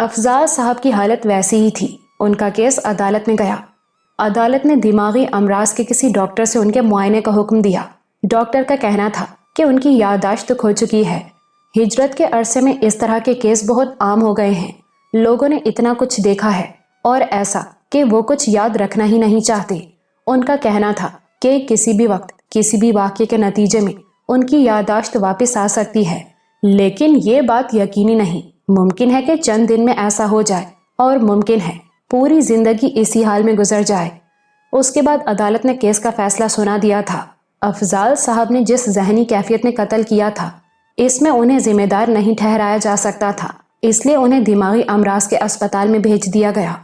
افضال صاحب کی حالت ویسی ہی تھی۔ ان کا کیس عدالت میں گیا۔ عدالت نے دماغی امراض کے کسی ڈاکٹر سے ان کے معائنے کا حکم دیا۔ ڈاکٹر کا کہنا تھا کہ ان کی یادداشت کھو چکی ہے۔ ہجرت کے عرصے میں اس طرح کے کیس بہت عام ہو گئے ہیں۔ لوگوں نے اتنا کچھ دیکھا ہے اور ایسا کہ وہ کچھ یاد رکھنا ہی نہیں چاہتے۔ ان کا کہنا تھا کہ کسی بھی وقت کسی بھی واقعے کے نتیجے میں ان کی یادداشت واپس آ سکتی ہے، لیکن یہ بات یقینی نہیں۔ ممکن ہے کہ چند دن میں ایسا ہو جائے اور ممکن ہے پوری زندگی اسی حال میں گزر جائے۔ اس کے بعد عدالت نے کیس کا فیصلہ سنا دیا تھا۔ افضال صاحب نے جس ذہنی کیفیت میں قتل کیا تھا اس میں انہیں ذمہ دار نہیں ٹھہرایا جا سکتا تھا، اس لیے انہیں دماغی امراض کے اسپتال میں بھیج دیا گیا۔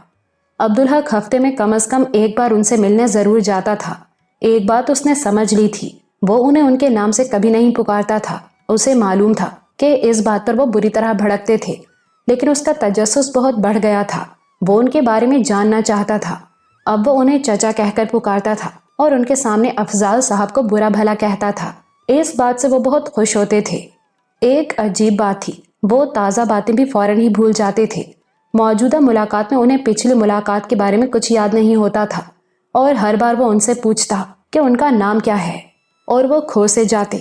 عبدالحق ہفتے میں کم از کم ایک بار ان سے ملنے ضرور جاتا تھا۔ ایک بات اس نے سمجھ لی تھی، وہ انہیں ان کے نام سے کبھی نہیں پکارتا تھا۔ اسے معلوم تھا کہ اس بات پر وہ بری طرح بھڑکتے تھے، لیکن اس کا تجسس بہت بڑھ گیا تھا۔ وہ ان کے بارے میں جاننا چاہتا تھا۔ اب وہ انہیں چچا کہہ کر پکارتا تھا اور ان کے سامنے افضال صاحب کو برا بھلا کہتا تھا۔ اس بات سے وہ بہت خوش ہوتے تھے۔ ایک عجیب بات تھی، وہ تازہ باتیں بھی فوراً ہی بھول جاتے تھے۔ موجودہ ملاقات میں انہیں پچھلی ملاقات کے بارے میں کچھ یاد نہیں ہوتا تھا، اور ہر بار وہ ان سے پوچھتا کہ ان کا نام کیا ہے، اور وہ کھو سے جاتے۔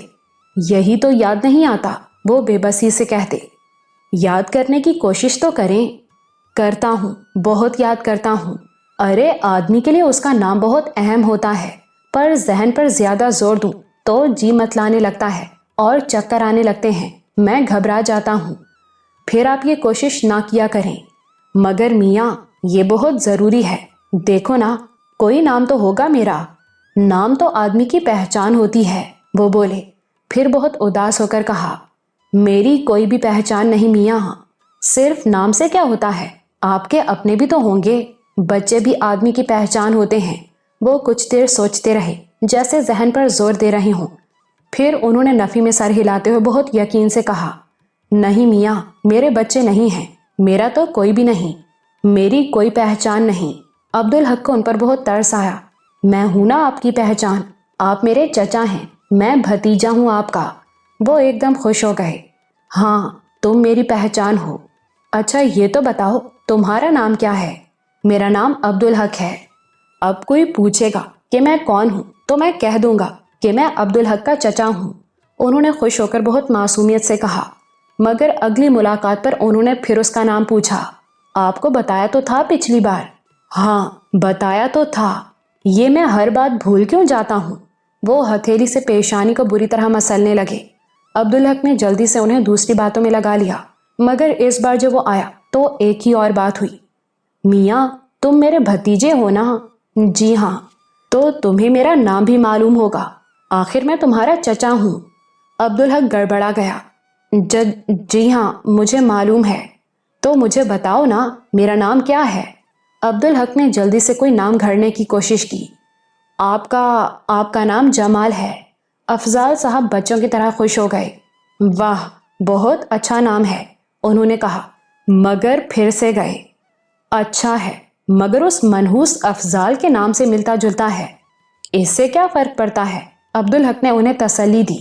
یہی تو یاد نہیں آتا، وہ بے بسی سے کہتے۔ یاد کرنے کی کوشش تو کریں۔ کرتا ہوں، بہت یاد کرتا ہوں۔ ارے آدمی کے لیے اس کا نام بہت اہم ہوتا ہے، پر ذہن پر زیادہ زور دوں تو جی متلانے لگتا ہے اور چکر آنے لگتے ہیں، میں گھبرا جاتا ہوں۔ پھر آپ یہ کوشش نہ کیا کریں۔ مگر میاں یہ بہت ضروری ہے، دیکھو نا، کوئی نام تو ہوگا میرا۔ نام تو آدمی کی پہچان ہوتی ہے، وہ بولے۔ پھر بہت اداس ہو کر کہا، میری کوئی بھی پہچان نہیں میاں، صرف نام سے کیا ہوتا ہے، آپ کے اپنے بھی تو ہوں گے، بچے بھی آدمی کی پہچان ہوتے ہیں۔ وہ کچھ دیر سوچتے رہے، جیسے ذہن پر زور دے رہے ہوں۔ پھر انہوں نے نفی میں سر ہلاتے ہوئے بہت یقین سے کہا، نہیں میاں، میرے بچے نہیں ہیں، میرا تو کوئی بھی نہیں، میری کوئی پہچان نہیں۔ عبدالحق کو ان پر بہت ترس آیا۔ میں ہوں نا آپ کی پہچان، آپ میرے چچا ہیں، میں بھتیجا ہوں آپ کا۔ وہ ایک دم خوش ہو گئے۔ ہاں تم میری پہچان ہو۔ اچھا یہ تو بتاؤ تمہارا نام کیا ہے؟ میرا نام عبدالحق ہے۔ اب کوئی پوچھے گا کہ میں کون ہوں تو میں کہہ دوں گا کہ میں عبدالحق کا چچا ہوں، انہوں نے خوش ہو کر بہت معصومیت سے کہا۔ مگر اگلی ملاقات پر انہوں نے پھر اس کا نام پوچھا۔ آپ کو بتایا تو تھا پچھلی بار۔ ہاں بتایا تو تھا، یہ میں ہر بات بھول کیوں جاتا ہوں؟ وہ ہتھیلی سے پیشانی کو بری طرح مسلنے لگے۔ عبدالحق نے جلدی سے انہیں دوسری باتوں میں لگا لیا، مگر اس بار جب وہ آیا تو ایک ہی اور بات ہوئی۔ میاں تم میرے بھتیجے ہو نا؟ جی ہاں۔ تو تمہیں میرا نام بھی معلوم ہوگا، آخر میں تمہارا چچا ہوں۔ عبدالحق گڑبڑا گیا۔ جی ہاں مجھے معلوم ہے۔ تو مجھے بتاؤ نا میرا نام کیا ہے؟ عبدالحق نے جلدی سے کوئی نام گھڑنے کی کوشش کی۔ آپ کا نام جمال ہے۔ افضال صاحب بچوں کی طرح خوش ہو گئے۔ واہ بہت اچھا نام ہے، انہوں نے کہا، مگر پھر سے گئے۔ اچھا ہے، مگر اس منحوس افضال کے نام سے ملتا جلتا ہے، اس سے کیا فرق پڑتا ہے؟ عبدالحق نے انہیں تسلی دی۔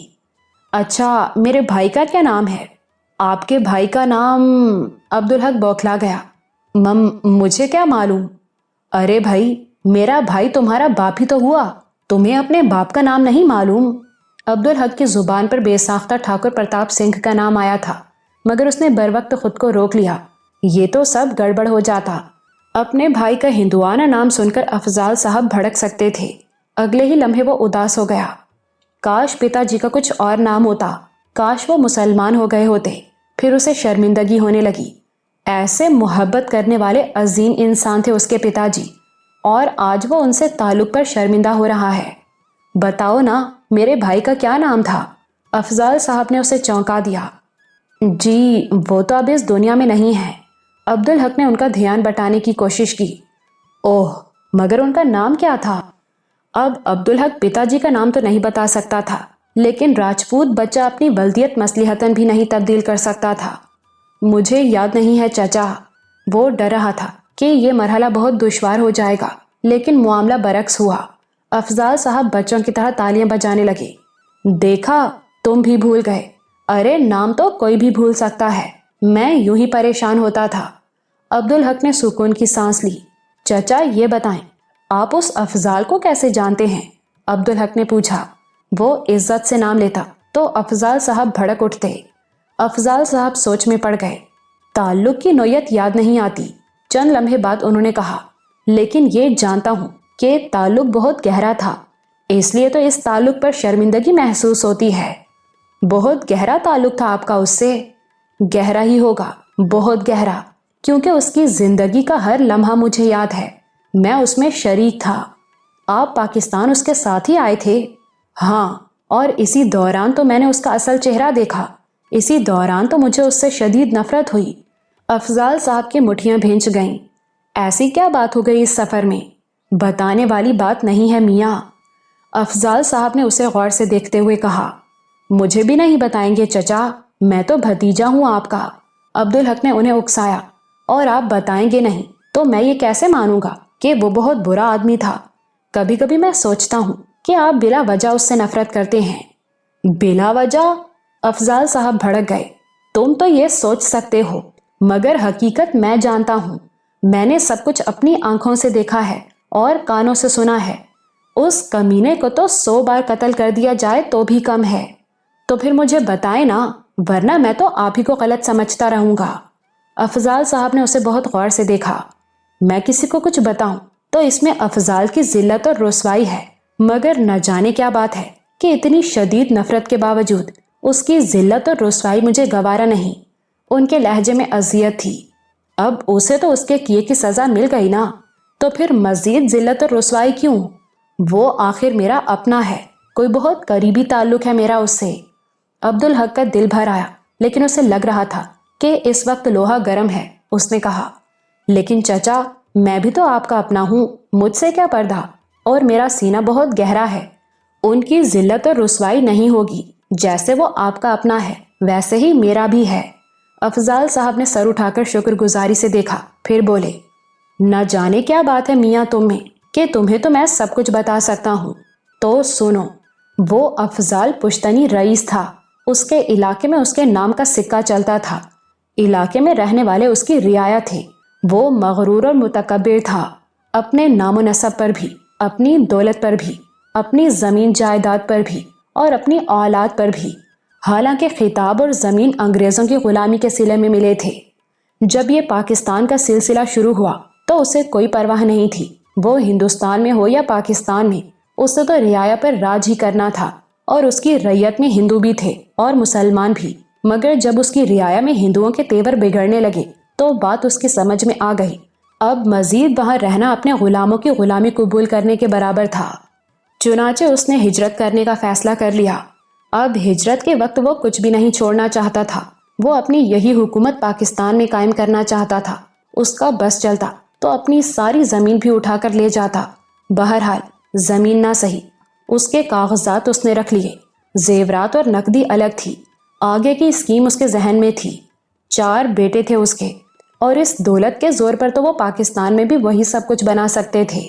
اچھا میرے بھائی کا کیا نام ہے؟ آپ کے بھائی کا نام؟ عبدالحق بوکھلا گیا۔ مجھے کیا معلوم؟ ارے بھائی، میرا بھائی تمہارا باپ ہی تو ہوا، تمہیں اپنے باپ کا نام نہیں معلوم؟ عبدالحق کی زبان پر بے ساختہ ٹھاکر پرتاپ سنگھ کا نام آیا تھا، مگر اس نے بر وقت خود کو روک لیا، یہ تو سب گڑبڑ ہو جاتا۔ اپنے بھائی کا ہندوانہ نام سن کر افضال صاحب بھڑک سکتے تھے، اگلے ہی لمحے وہ اداس ہو گیا۔ کاش پتا جی کا کچھ اور نام ہوتا، کاش وہ مسلمان ہو گئے ہوتے۔ پھر اسے شرمندگی ہونے لگی، ایسے محبت کرنے والے عظیم انسان تھے اس کے پتا جی، اور آج وہ ان سے تعلق پر شرمندہ ہو رہا ہے۔ بتاؤ نا میرے بھائی کا کیا نام تھا؟ افضال صاحب نے اسے چونکا دیا۔ جی وہ تو اب اس دنیا میں نہیں ہے۔ عبدالحق نے ان کا دھیان بٹانے کی کوشش کی۔ اوہ مگر ان کا نام کیا تھا؟ اب عبدالحق پتا جی کا نام تو نہیں بتا سکتا تھا، لیکن راجپوت بچہ اپنی ولدیت مصلحتاً بھی نہیں تبدیل کر سکتا تھا۔ مجھے یاد نہیں ہے چچا۔ وہ ڈر رہا تھا کہ یہ مرحلہ بہت دشوار ہو جائے گا، لیکن معاملہ برعکس ہوا۔ افضال صاحب بچوں کی طرح تالیاں بجانے لگے۔ دیکھا تم بھی بھول گئے۔ ارے نام تو کوئی بھی بھول سکتا ہے، میں یوں ہی پریشان ہوتا تھا۔ عبدالحق نے سکون کی سانس لی۔ چچا یہ بتائیں آپ اس افضال کو کیسے جانتے ہیں؟ عبدالحق نے پوچھا۔ وہ عزت سے نام لیتا تو افضال صاحب بھڑک اٹھتے۔ افضال صاحب سوچ میں پڑ گئے۔ تعلق کی نوعیت یاد نہیں آتی۔ چند لمحے بعد انہوں نے کہا، لیکن یہ جانتا ہوں کہ تعلق بہت گہرا تھا، اس لیے تو اس تعلق پر شرمندگی محسوس ہوتی ہے۔ بہت گہرا تعلق تھا آپ کا اس سے؟ گہرا ہی ہوگا، بہت گہرا، کیونکہ اس کی زندگی کا ہر لمحہ مجھے یاد ہے، میں اس میں شریک تھا۔ آپ پاکستان اس کے ساتھ ہی آئے تھے؟ ہاں، اور اسی دوران تو میں نے اس کا اصل چہرہ دیکھا، اسی دوران تو مجھے اس سے شدید نفرت ہوئی۔ افضال صاحب کی مٹھیاں بھینچ گئیں۔ ایسی کیا بات ہو گئی اس سفر میں؟ بتانے والی بات نہیں ہے میاں۔ افضال صاحب نے اسے غور سے دیکھتے ہوئے کہا۔ مجھے بھی نہیں بتائیں گے چچا، میں تو بھتیجا ہوں آپ کا۔ عبدالحق نے انہیں اکسایا۔ اور آپ بتائیں گے نہیں تو میں یہ کیسے مانوں گا کہ وہ بہت برا آدمی تھا؟ کبھی کبھی میں سوچتا ہوں کہ آپ بلا وجہ اس سے نفرت کرتے ہیں۔ بلا وجہ؟ افضال صاحب بھڑک گئے۔ تم تو یہ سوچ سکتے ہو، مگر حقیقت میں جانتا ہوں۔ میں نے سب کچھ اپنی آنکھوں سے دیکھا ہے اور کانوں سے سنا ہے۔ اس کمینے کو تو 100 بار قتل کر دیا جائے تو بھی کم ہے۔ تو پھر مجھے بتائیں نا، ورنہ میں تو آپ ہی کو غلط سمجھتا رہوں گا۔ افضال صاحب نے اسے بہت غور سے دیکھا۔ میں کسی کو کچھ بتاؤں تو اس میں افضال کی ذلت اور رسوائی ہے، مگر نہ جانے کیا بات ہے کہ اتنی شدید نفرت کے باوجود اس کی ذلت اور رسوائی مجھے گوارا نہیں۔ ان کے لہجے میں اذیت تھی۔ اب اسے تو اس کے کیے کی سزا مل گئی نا، تو پھر مزید ذلت اور رسوائی کیوں؟ وہ آخر میرا اپنا ہے، کوئی بہت قریبی تعلق ہے میرا اس سے۔ عبدالحق کا دل بھر آیا، لیکن اسے لگ رہا تھا کہ اس وقت لوہا گرم ہے۔ اس نے کہا، لیکن چچا میں بھی تو آپ کا اپنا ہوں، مجھ سے کیا پردہ؟ اور میرا سینہ بہت گہرا ہے۔ ان کی ذلت اور رسوائی نہیں ہوگی، جیسے وہ آپ کا اپنا ہے ویسے ہی میرا بھی ہے۔ افضال صاحب نے سر اٹھا کر شکر گزاری سے دیکھا، پھر بولے، نہ جانے کیا بات ہے میاں تم میں کہ تمہیں تو میں سب کچھ بتا سکتا ہوں۔ تو سنو، وہ افضال پشتنی رئیس تھا، اس کے علاقے میں اس کے نام کا سکہ چلتا تھا، علاقے میں رہنے والے اس کی رعایا تھے۔ وہ مغرور اور متکبر تھا، اپنے نام و نسب پر بھی، اپنی دولت پر بھی، اپنی زمین جائیداد پر بھی اور اپنی اولاد پر بھی۔ حالانکہ خطاب اور زمین انگریزوں کی غلامی کے صلے میں ملے تھے۔ جب یہ پاکستان کا سلسلہ شروع ہوا تو اسے کوئی پرواہ نہیں تھی، وہ ہندوستان میں ہو یا پاکستان میں، اسے تو رعایا پر راج ہی کرنا تھا، اور اس کی رعیت میں ہندو بھی تھے اور مسلمان بھی۔ مگر جب اس کی رعایا میں ہندوؤں کے تیور بگڑنے لگے تو بات اس کی سمجھ میں آ گئی، اب مزید وہاں رہنا اپنے غلاموں کی غلامی قبول کرنے کے برابر تھا۔ چنانچہ اس نے ہجرت کرنے کا فیصلہ کر لیا۔ اب ہجرت کے وقت وہ کچھ بھی نہیں چھوڑنا چاہتا تھا، وہ اپنی یہی حکومت پاکستان میں قائم کرنا چاہتا تھا۔ اس کا بس چلتا تو اپنی ساری زمین بھی اٹھا کر لے جاتا۔ بہرحال زمین نہ سہی، اس کے کاغذات اس نے رکھ لیے، زیورات اور نقدی الگ تھی۔ آگے کی اسکیم اس کے ذہن میں تھی۔ 4 بیٹے تھے اس کے، اور اس دولت کے زور پر تو وہ پاکستان میں بھی وہی سب کچھ بنا سکتے تھے۔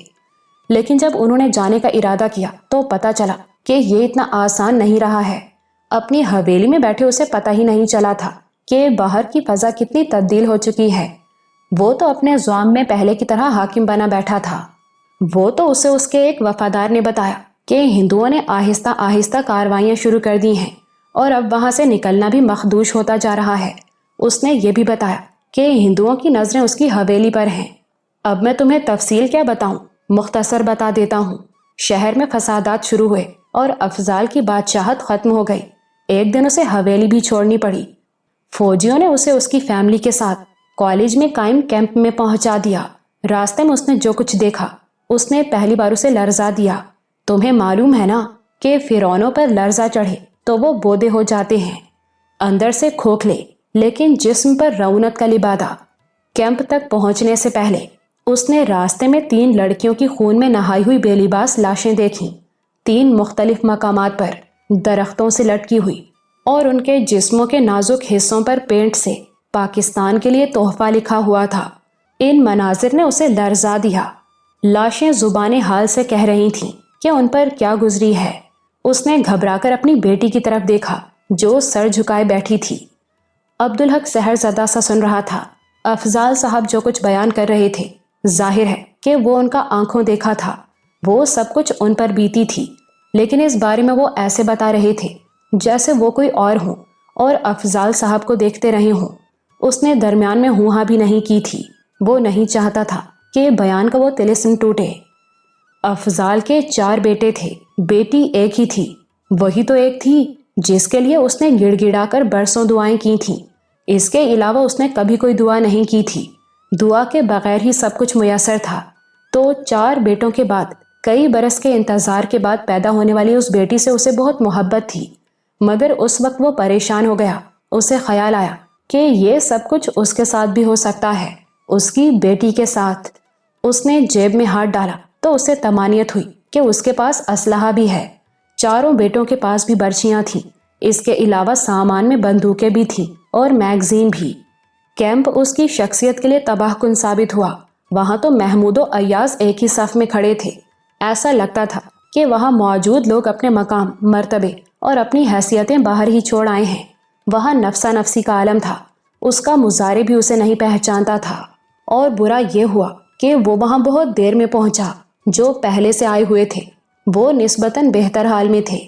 لیکن جب انہوں نے جانے کا ارادہ کیا تو پتہ چلا کہ یہ اتنا آسان نہیں رہا ہے۔ اپنی حویلی میں بیٹھے اسے پتہ ہی نہیں چلا تھا کہ باہر کی فضا کتنی تبدیل ہو چکی ہے۔ وہ تو اپنے زعم میں پہلے کی طرح حاکم بنا بیٹھا تھا۔ وہ تو اسے اس کے ایک وفادار نے بتایا کہ ہندوؤں نے آہستہ آہستہ کاروائیاں شروع کر دی ہیں اور اب وہاں سے نکلنا بھی مخدوش ہوتا جا رہا ہے۔ اس نے یہ بھی بتایا کہ ہندوؤں کی نظریں اس کی حویلی پر ہیں۔ اب میں تمہیں تفصیل کیا بتاؤں، مختصر بتا دیتا ہوں۔ شہر میں فسادات شروع ہوئے اور افضال کی بادشاہت ختم ہو گئی۔ ایک دن اسے حویلی بھی چھوڑنی پڑی۔ فوجیوں نے اسے اس کی فیملی کے ساتھ کالج میں قائم کیمپ میں پہنچا دیا۔ راستے میں اس نے جو کچھ دیکھا، اس نے پہلی بار اسے لرزا دیا۔ تمہیں معلوم ہے نا کہ فرعونوں پر لرزہ چڑھے تو وہ بودے ہو جاتے ہیں، اندر سے کھوکھلے لیکن جسم پر رونق کا لبادہ۔ کیمپ تک پہنچنے سے پہلے اس نے راستے میں 3 لڑکیوں کی خون میں نہائی ہوئی بے لباس لاشیں دیکھیں، 3 مختلف مقامات پر درختوں سے لٹکی ہوئی، اور ان کے جسموں کے نازک حصوں پر پینٹ سے پاکستان کے لیے تحفہ لکھا ہوا تھا۔ ان مناظر نے اسے لرزا دیا۔ لاشیں زبان حال سے کہہ رہی تھیں کہ ان پر کیا گزری ہے۔ اس نے گھبرا کر اپنی بیٹی کی طرف دیکھا جو سر جھکائے بیٹھی تھی۔ عبدالحق سحر زدہ سا سن رہا تھا۔ افضال صاحب جو کچھ بیان کر رہے تھے ظاہر ہے کہ وہ ان کا آنکھوں دیکھا تھا، وہ سب کچھ ان پر بیتی تھی، لیکن اس بارے میں وہ ایسے بتا رہے تھے جیسے وہ کوئی اور ہوں اور افضال صاحب کو دیکھتے رہے ہوں۔ اس نے درمیان میں ہوں ہاں بھی نہیں کی تھی، وہ نہیں چاہتا تھا کہ بیان کا وہ طلسم ٹوٹے۔ افضال کے 4 بیٹے تھے، بیٹی ایک ہی تھی، وہی تو ایک تھی جس کے لیے اس نے گڑ گڑا کر برسوں دعائیں کی تھیں۔ اس کے علاوہ اس نے کبھی کوئی دعا نہیں کی تھی، دعا کے بغیر ہی سب کچھ میسر تھا۔ تو 4 بیٹوں کے بعد کئی برس کے انتظار کے بعد پیدا ہونے والی اس بیٹی سے اسے بہت محبت تھی، مگر اس وقت وہ پریشان ہو گیا۔ اسے خیال آیا کہ یہ سب کچھ اس کے ساتھ بھی ہو سکتا ہے، اس کی بیٹی کے ساتھ۔ اس نے جیب میں ہاتھ ڈالا تو اسے طمانیت ہوئی کہ اس کے پاس اسلحہ بھی ہے۔ 4 بیٹوں کے پاس بھی برچیاں تھیں، اس کے علاوہ سامان میں بندوقیں بھی تھیں اور میگزین بھی۔ کیمپ اس کی شخصیت کے لیے تباہ کن ثابت ہوا۔ وہاں تو محمود و ایاز ایک ہی صف میں کھڑے تھے، ایسا لگتا تھا کہ وہاں موجود لوگ اپنے مقام، مرتبے اور اپنی حیثیتیں باہر ہی چھوڑ آئے ہیں۔ وہاں نفسا نفسی کا عالم تھا، اس کا مظاہرے بھی اسے نہیں پہچانتا تھا۔ اور برا یہ ہوا کہ وہ وہاں بہت دیر میں پہنچا۔ جو پہلے سے آئے ہوئے تھے وہ نسبتاً بہتر حال میں تھے۔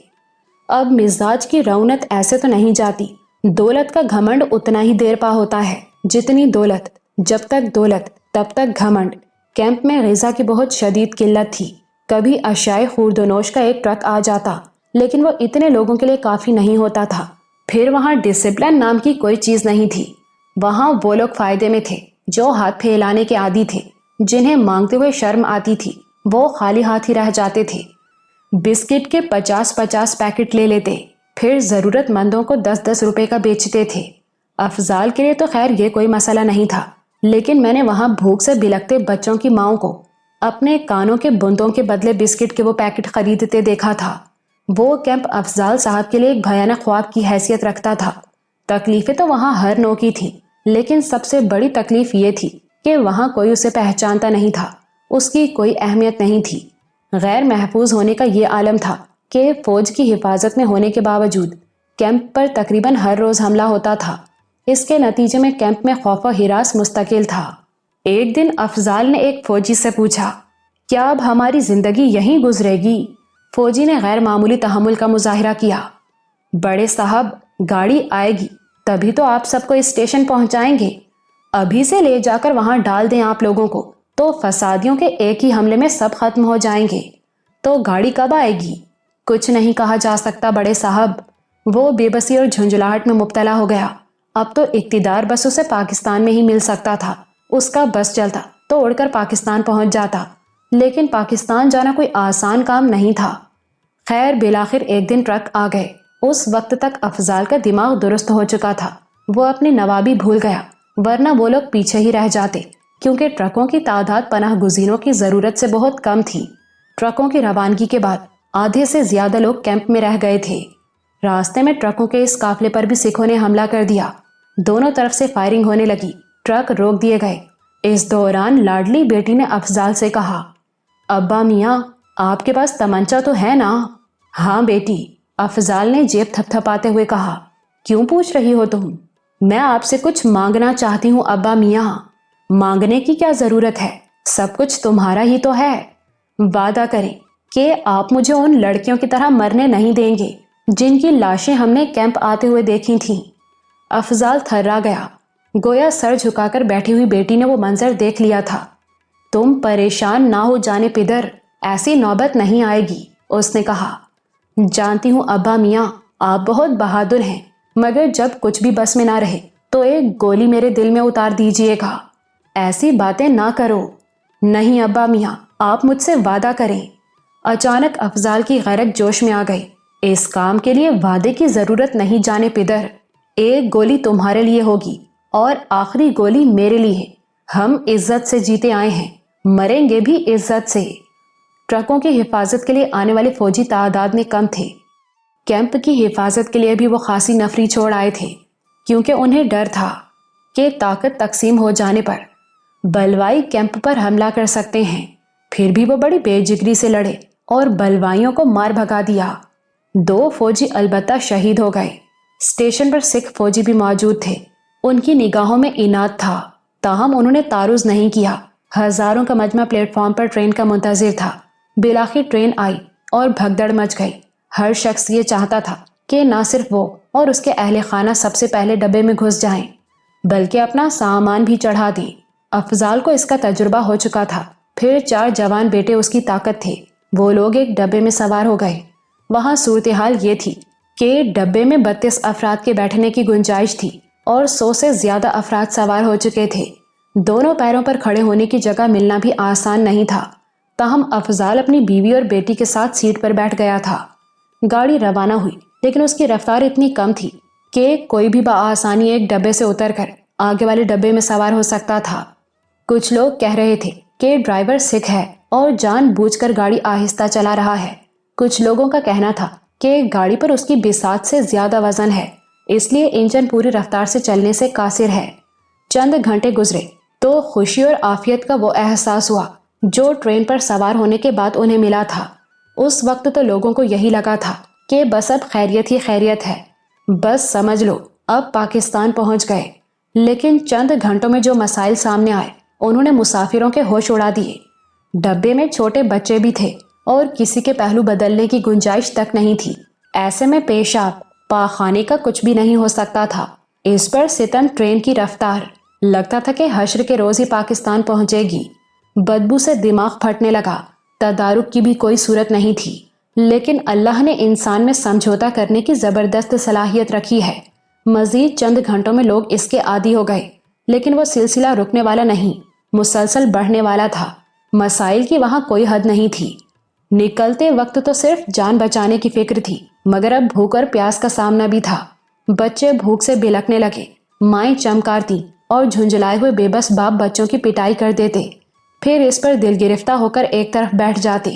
اب مزاج کی رونت ایسے تو نہیں جاتی، دولت کا گھمنڈ اتنا ہی دیر پا ہوتا ہے جتنی دولت، جب تک دولت تب تک گھمنڈ۔ کیمپ میں غذا کی بہت شدید قلت تھی، کبھی اشیاء خورد و نوش کا ایک ٹرک آ جاتا، لیکن وہ اتنے لوگوں کے لیے کافی نہیں ہوتا تھا۔ پھر وہاں ڈسپلن نام کی کوئی چیز نہیں تھی۔ وہاں وہ لوگ فائدے میں تھے جو ہاتھ پھیلانے کے عادی تھے، جنہیں مانگتے ہوئے شرم آتی تھی، وہ خالی ہاتھ ہی رہ جاتے تھے۔ بسکٹ کے 50 پیکٹ لے لیتے، پھر ضرورت مندوں کو 10 روپے کا بیچتے تھے۔ افضال کے لیے تو خیر یہ کوئی مسئلہ نہیں تھا، لیکن میں نے وہاں بھوک سے بلکتے بچوں کی ماؤں کو اپنے کانوں کے بندوں کے بدلے بسکٹ کے وہ پیکٹ خریدتے دیکھا تھا۔ وہ کیمپ افضال صاحب کے لیے ایک بھیانک خواب کی حیثیت رکھتا تھا۔ تکلیفیں تو وہاں ہر نوع کی تھیں، لیکن سب سے بڑی تکلیف یہ تھی کہ وہاں کوئی اسے پہچانتا نہیں تھا، اس کی کوئی اہمیت نہیں تھی۔ غیر محفوظ ہونے کا یہ عالم تھا کہ فوج کی حفاظت میں ہونے کے باوجود کیمپ پر تقریباً ہر روز حملہ ہوتا تھا۔ اس کے نتیجے میں کیمپ میں خوف و ہراس مستقل تھا۔ ایک دن افضال نے ایک فوجی سے پوچھا، کیا اب ہماری زندگی یہیں گزرے گی؟ فوجی نے غیر معمولی تحمل کا مظاہرہ کیا۔ بڑے صاحب، گاڑی آئے گی تبھی تو آپ سب کو اسٹیشن پہنچائیں گے، ابھی سے لے جا کر وہاں ڈال دیں آپ لوگوں کو تو فسادیوں کے ایک ہی حملے میں سب ختم ہو جائیں گے۔ تو گاڑی کب آئے گی؟ کچھ نہیں کہا جا سکتا بڑے صاحب۔ وہ بے بسی اور جھنجھلاہٹ میں مبتلا ہو گیا۔ اب تو اقتدار بس اسے پاکستان میں ہی مل سکتا تھا۔ اس کا بس چلتا تو اڑ کر پاکستان پہنچ جاتا، لیکن پاکستان جانا کوئی آسان کام نہیں تھا۔ خیر بالآخر ایک دن ٹرک آ گئے۔ اس وقت تک افضال کا دماغ درست ہو چکا تھا، وہ اپنی نوابی بھول گیا، ورنہ وہ لوگ پیچھے ہی رہ جاتے، کیونکہ ٹرکوں کی تعداد پناہ گزینوں کی ضرورت سے بہت کم تھی۔ ٹرکوں کی روانگی کے بعد آدھے سے زیادہ لوگ کیمپ میں رہ گئے تھے۔ راستے میں ٹرکوں کے اس قافلے پر بھی سکھوں نے حملہ کر دیا، دونوں طرف سے فائرنگ ہونے لگی، ٹرک روک دیے گئے۔ اس دوران لاڈلی بیٹی نے افضال سے کہا، ابا میاں آپ کے پاس تمنچا تو ہے نا؟ ہاں بیٹی، افضال نے جیب تھپ تھپاتے ہوئے کہا۔ کیوں پوچھ رہی ہو تم؟ میں آپ سے کچھ مانگنا چاہتی ہوں ابا میاں۔ مانگنے کی کیا ضرورت ہے، سب کچھ تمہارا ہی تو ہے۔ وعدہ کریں کہ آپ مجھے ان لڑکیوں کی طرح مرنے نہیں دیں گے جن کی لاشیں ہم نے کیمپ آتے ہوئے دیکھی تھیں۔ افضال تھرا گیا، گویا سر جھکا کر بیٹھی ہوئی بیٹی نے وہ منظر دیکھ لیا تھا۔ تم پریشان نہ ہو جانے پدر، ایسی نوبت نہیں آئے گی، اس نے کہا۔ جانتی ہوں ابا میاں، آپ بہت بہادر ہیں، مگر جب کچھ بھی بس میں نہ رہے تو ایک گولی میرے دل میں اتار دیجئے گا۔ ایسی باتیں نہ کرو۔ نہیں ابا میاں، آپ مجھ سے وعدہ کریں۔ اچانک افضال کی غیرت جوش میں آ گئی۔ اس کام کے لیے وعدے کی ضرورت نہیں جانے پدر، ایک گولی تمہارے لیے ہوگی اور آخری گولی میرے لیے۔ ہم عزت سے جیتے آئے ہیں، مریں گے بھی عزت سے۔ ٹرکوں کی حفاظت کے لیے آنے والے فوجی تعداد میں کم تھے، کیمپ کی حفاظت کے لیے بھی وہ خاصی نفری چھوڑ آئے تھے، کیونکہ انہیں ڈر تھا کہ طاقت تقسیم ہو جانے پر بلوائی کیمپ پر حملہ کر سکتے ہیں۔ پھر بھی وہ بڑی بے جگری سے لڑے اور بلوائیوں کو مار بھگا دیا۔ 2 فوجی البتہ شہید ہو گئے۔ اسٹیشن پر سکھ فوجی بھی موجود تھے، ان کی نگاہوں میں اناد تھا۔ تاہم انہوں نے تعارض نہیں کیا۔ ہزاروں کا مجمع پلیٹ فارم پر ٹرین کا منتظر تھا۔ بالآخر ٹرین آئی اور بھگدڑ مچ گئی۔ ہر شخص یہ چاہتا تھا کہ نہ صرف وہ اور اس کے اہل خانہ سب سے پہلے ڈبے میں گھس جائیں بلکہ اپنا سامان بھی چڑھا دیں۔ افضال کو اس کا تجربہ ہو چکا تھا۔ پھر 4 جوان بیٹے اس کی طاقت تھے۔ وہ لوگ ایک ڈبے میں سوار ہو گئے۔ وہاں صورتحال یہ تھی کہ ڈبے میں 32 افراد کے بیٹھنے کی گنجائش تھی اور 100 سے زیادہ افراد سوار ہو چکے تھے۔ دونوں پیروں پر کھڑے ہونے کی جگہ ملنا بھی آسان نہیں تھا۔ تاہم افضال اپنی بیوی اور بیٹی کے ساتھ سیٹ پر بیٹھ گیا تھا۔ گاڑی روانہ ہوئی لیکن اس کی رفتار اتنی کم تھی کہ کوئی بھی بآسانی ایک ڈبے سے اتر کر آگے والے ڈبے میں سوار ہو سکتا تھا۔ کچھ لوگ کہہ رہے تھے کہ ڈرائیور سکھ ہے اور جان بوجھ کر گاڑی آہستہ چلا رہا ہے۔ کچھ لوگوں کا کہنا تھا کہ گاڑی پر اس کی بساط سے زیادہ وزن ہے، اس لیے انجن پوری رفتار سے چلنے سے قاصر ہے۔ چند گھنٹے گزرے تو خوشی اور عافیت کا وہ احساس ہوا جو ٹرین پر سوار ہونے کے بعد انہیں ملا تھا۔ اس وقت تو لوگوں کو یہی لگا تھا کہ بس اب خیریت ہی خیریت ہے، بس سمجھ لو اب پاکستان پہنچ گئے۔ لیکن چند گھنٹوں میں جو مسائل سامنے آئے انہوں نے مسافروں کے ہوش اڑا دیے۔ ڈبے میں چھوٹے بچے بھی تھے اور کسی کے پہلو بدلنے کی گنجائش تک نہیں تھی۔ ایسے میں پیشاب پاخانے کا کچھ بھی نہیں ہو سکتا تھا۔ اس پر ستم ٹرین کی رفتار، لگتا تھا کہ حشر کے روز ہی پاکستان پہنچے گی۔ بدبو سے دماغ پھٹنے لگا۔ تدارک کی بھی کوئی صورت نہیں تھی، لیکن اللہ نے انسان میں سمجھوتا کرنے کی زبردست صلاحیت رکھی ہے۔ مزید چند گھنٹوں میں لوگ اس کے عادی ہو گئے، لیکن وہ سلسلہ رکنے والا نہیں، مسلسل بڑھنے والا تھا۔ مسائل کی وہاں کوئی حد نہیں تھی۔ نکلتے وقت تو صرف جان بچانے کی فکر تھی، مگر اب بھوک اور پیاس کا سامنا بھی تھا۔ بچے بھوک سے بلکنے لگے، مائیں چمکارتی اور جھنجھلائے ہوئے بے بس باپ بچوں کی پٹائی کر دیتے، پھر اس پر دل گرفتہ ہو کر ایک طرف بیٹھ جاتے۔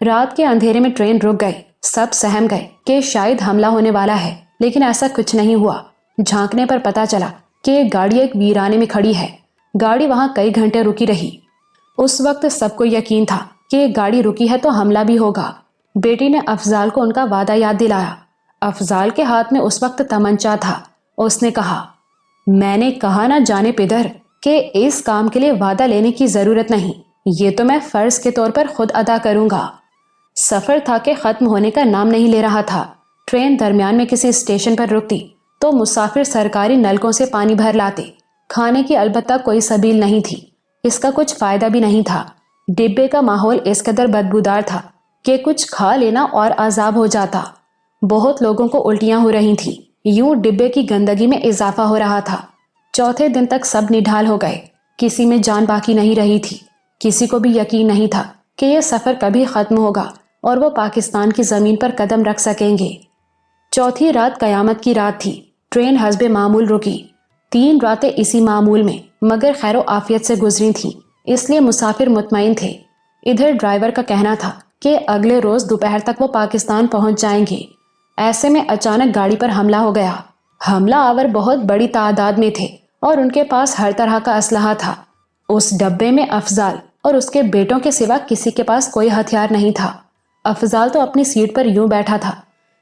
رات کے اندھیرے میں ٹرین رک گئی۔ سب سہم گئے کہ شاید حملہ ہونے والا ہے، لیکن ایسا کچھ نہیں ہوا۔ جھانکنے پر پتا چلا کہ گاڑی ایک ویرانے میں کھڑی ہے۔ گاڑی وہاں کئی گھنٹے رکی رہی۔ اس وقت سب کو یقین تھا کہ گاڑی رکی ہے تو حملہ بھی ہوگا۔ بیٹی نے افضال کو ان کا وعدہ یاد دلایا۔ افضال کے ہاتھ میں اس وقت تمنچا تھا۔ اس نے کہا، میں نے کہا نہ جانے پدر کہ اس کام کے لیے وعدہ لینے کی ضرورت نہیں، یہ تو میں فرض کے طور پر خود ادا کروں گا۔ سفر تھا کہ ختم ہونے کا نام نہیں لے رہا تھا۔ ٹرین درمیان میں کسی اسٹیشن پر رکتی تو مسافر سرکاری نلکوں سے پانی بھر لاتے۔ کھانے کی البتہ کوئی سبیل نہیں تھی، اس کا کچھ فائدہ بھی نہیں تھا۔ ڈبے کا ماحول اس قدر بدبودار تھا کہ کچھ کھا لینا اور عذاب ہو جاتا۔ بہت لوگوں کو الٹیاں ہو رہی تھیں، یوں ڈبے کی گندگی میں اضافہ ہو رہا تھا۔ چوتھے دن تک سب نڈھال ہو گئے، کسی میں جان باقی نہیں رہی تھی۔ کسی کو بھی یقین نہیں تھا کہ یہ سفر کبھی ختم ہوگا اور وہ پاکستان کی زمین پر قدم رکھ سکیں گے۔ چوتھی رات قیامت کی رات تھی۔ ٹرین حسب معمول رکی۔ 3 راتیں اسی معمول میں مگر خیر و عافیت سے گزری تھیں، اس لیے مسافر مطمئن تھے۔ ادھر ڈرائیور کا کہنا تھا کہ اگلے روز دوپہر تک وہ پاکستان پہنچ جائیں گے۔ ایسے میں اچانک گاڑی پر حملہ ہو گیا۔ حملہ آور بہت بڑی تعداد میں تھے اور ان کے پاس ہر طرح کا اسلحہ تھا۔ اس ڈبے میں افضال اور اس کے بیٹوں کے سوا کسی کے پاس کوئی ہتھیار نہیں تھا۔ افضال تو اپنی سیٹ پر یوں بیٹھا تھا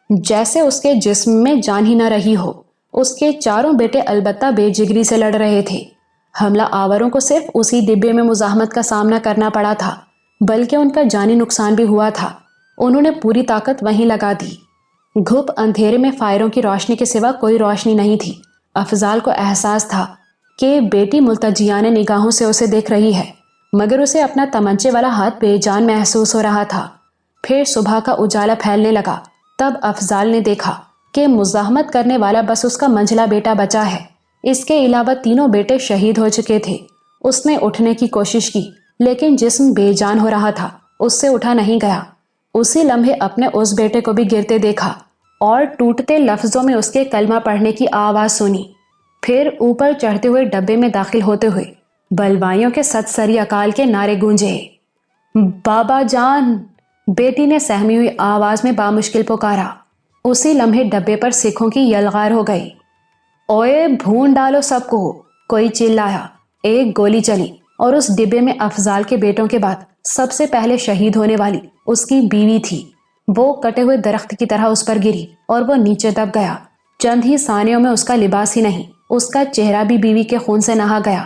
جیسے اس کے جسم میں جان ہی نہ رہی ہو۔ اس کے چاروں بیٹے البتہ بے جگری سے لڑ رہے تھے۔ حملہ آوروں کو صرف اسی ڈبے میں مزاحمت کا سامنا کرنا پڑا تھا، بلکہ ان کا جانی نقصان بھی ہوا تھا۔ انہوں نے پوری طاقت وہیں لگا دی۔ گھپ اندھیرے میں فائروں کی روشنی کے سوا کوئی روشنی نہیں تھی۔ افضال کو احساس تھا کہ بیٹی ملتجیانہ نگاہوں سے اسے دیکھ رہی ہے، مگر اسے اپنا تمنچے والا ہاتھ بے جان محسوس ہو رہا تھا۔ پھر صبح کا اجالا پھیلنے لگا، تب افضال نے دیکھا کہ مزاحمت کرنے والا بس اس کا منجھلا بیٹا بچا ہے۔ اس کے علاوہ تینوں بیٹے شہید ہو چکے تھے۔ اس نے اٹھنے کی کوشش کی، لیکن جسم بے جان ہو رہا تھا، اس سے اٹھا نہیں گیا۔ اسی لمحے اپنے اس بیٹے کو بھی گرتے دیکھا اور ٹوٹتے لفظوں میں اس کے کلمہ پڑھنے کی آواز سنی۔ پھر اوپر چڑھتے ہوئے ڈبے میں داخل ہوتے ہوئے بلوائیوں کے ست سری اکال کے نعرے گونجے۔ بابا جان، بیٹی نے سہمی ہوئی آواز میں بامشکل پکارا۔ اسی لمحے ڈبے پر سکھوں کی یلغار ہو گئی۔ اوئے بھون ڈالو سب کو، کوئی چلایا۔ ایک گولی چلی اور اس ڈبے میں افضال کے بیٹوں کے بعد سب سے پہلے شہید ہونے والی اس کی بیوی تھی۔ وہ کٹے ہوئے درخت کی طرح اس پر گری اور وہ نیچے دب گیا۔ چند ہی ثانیوں میں اس کا لباس ہی نہیں، اس کا چہرہ بھی بیوی کے خون سے نہا گیا۔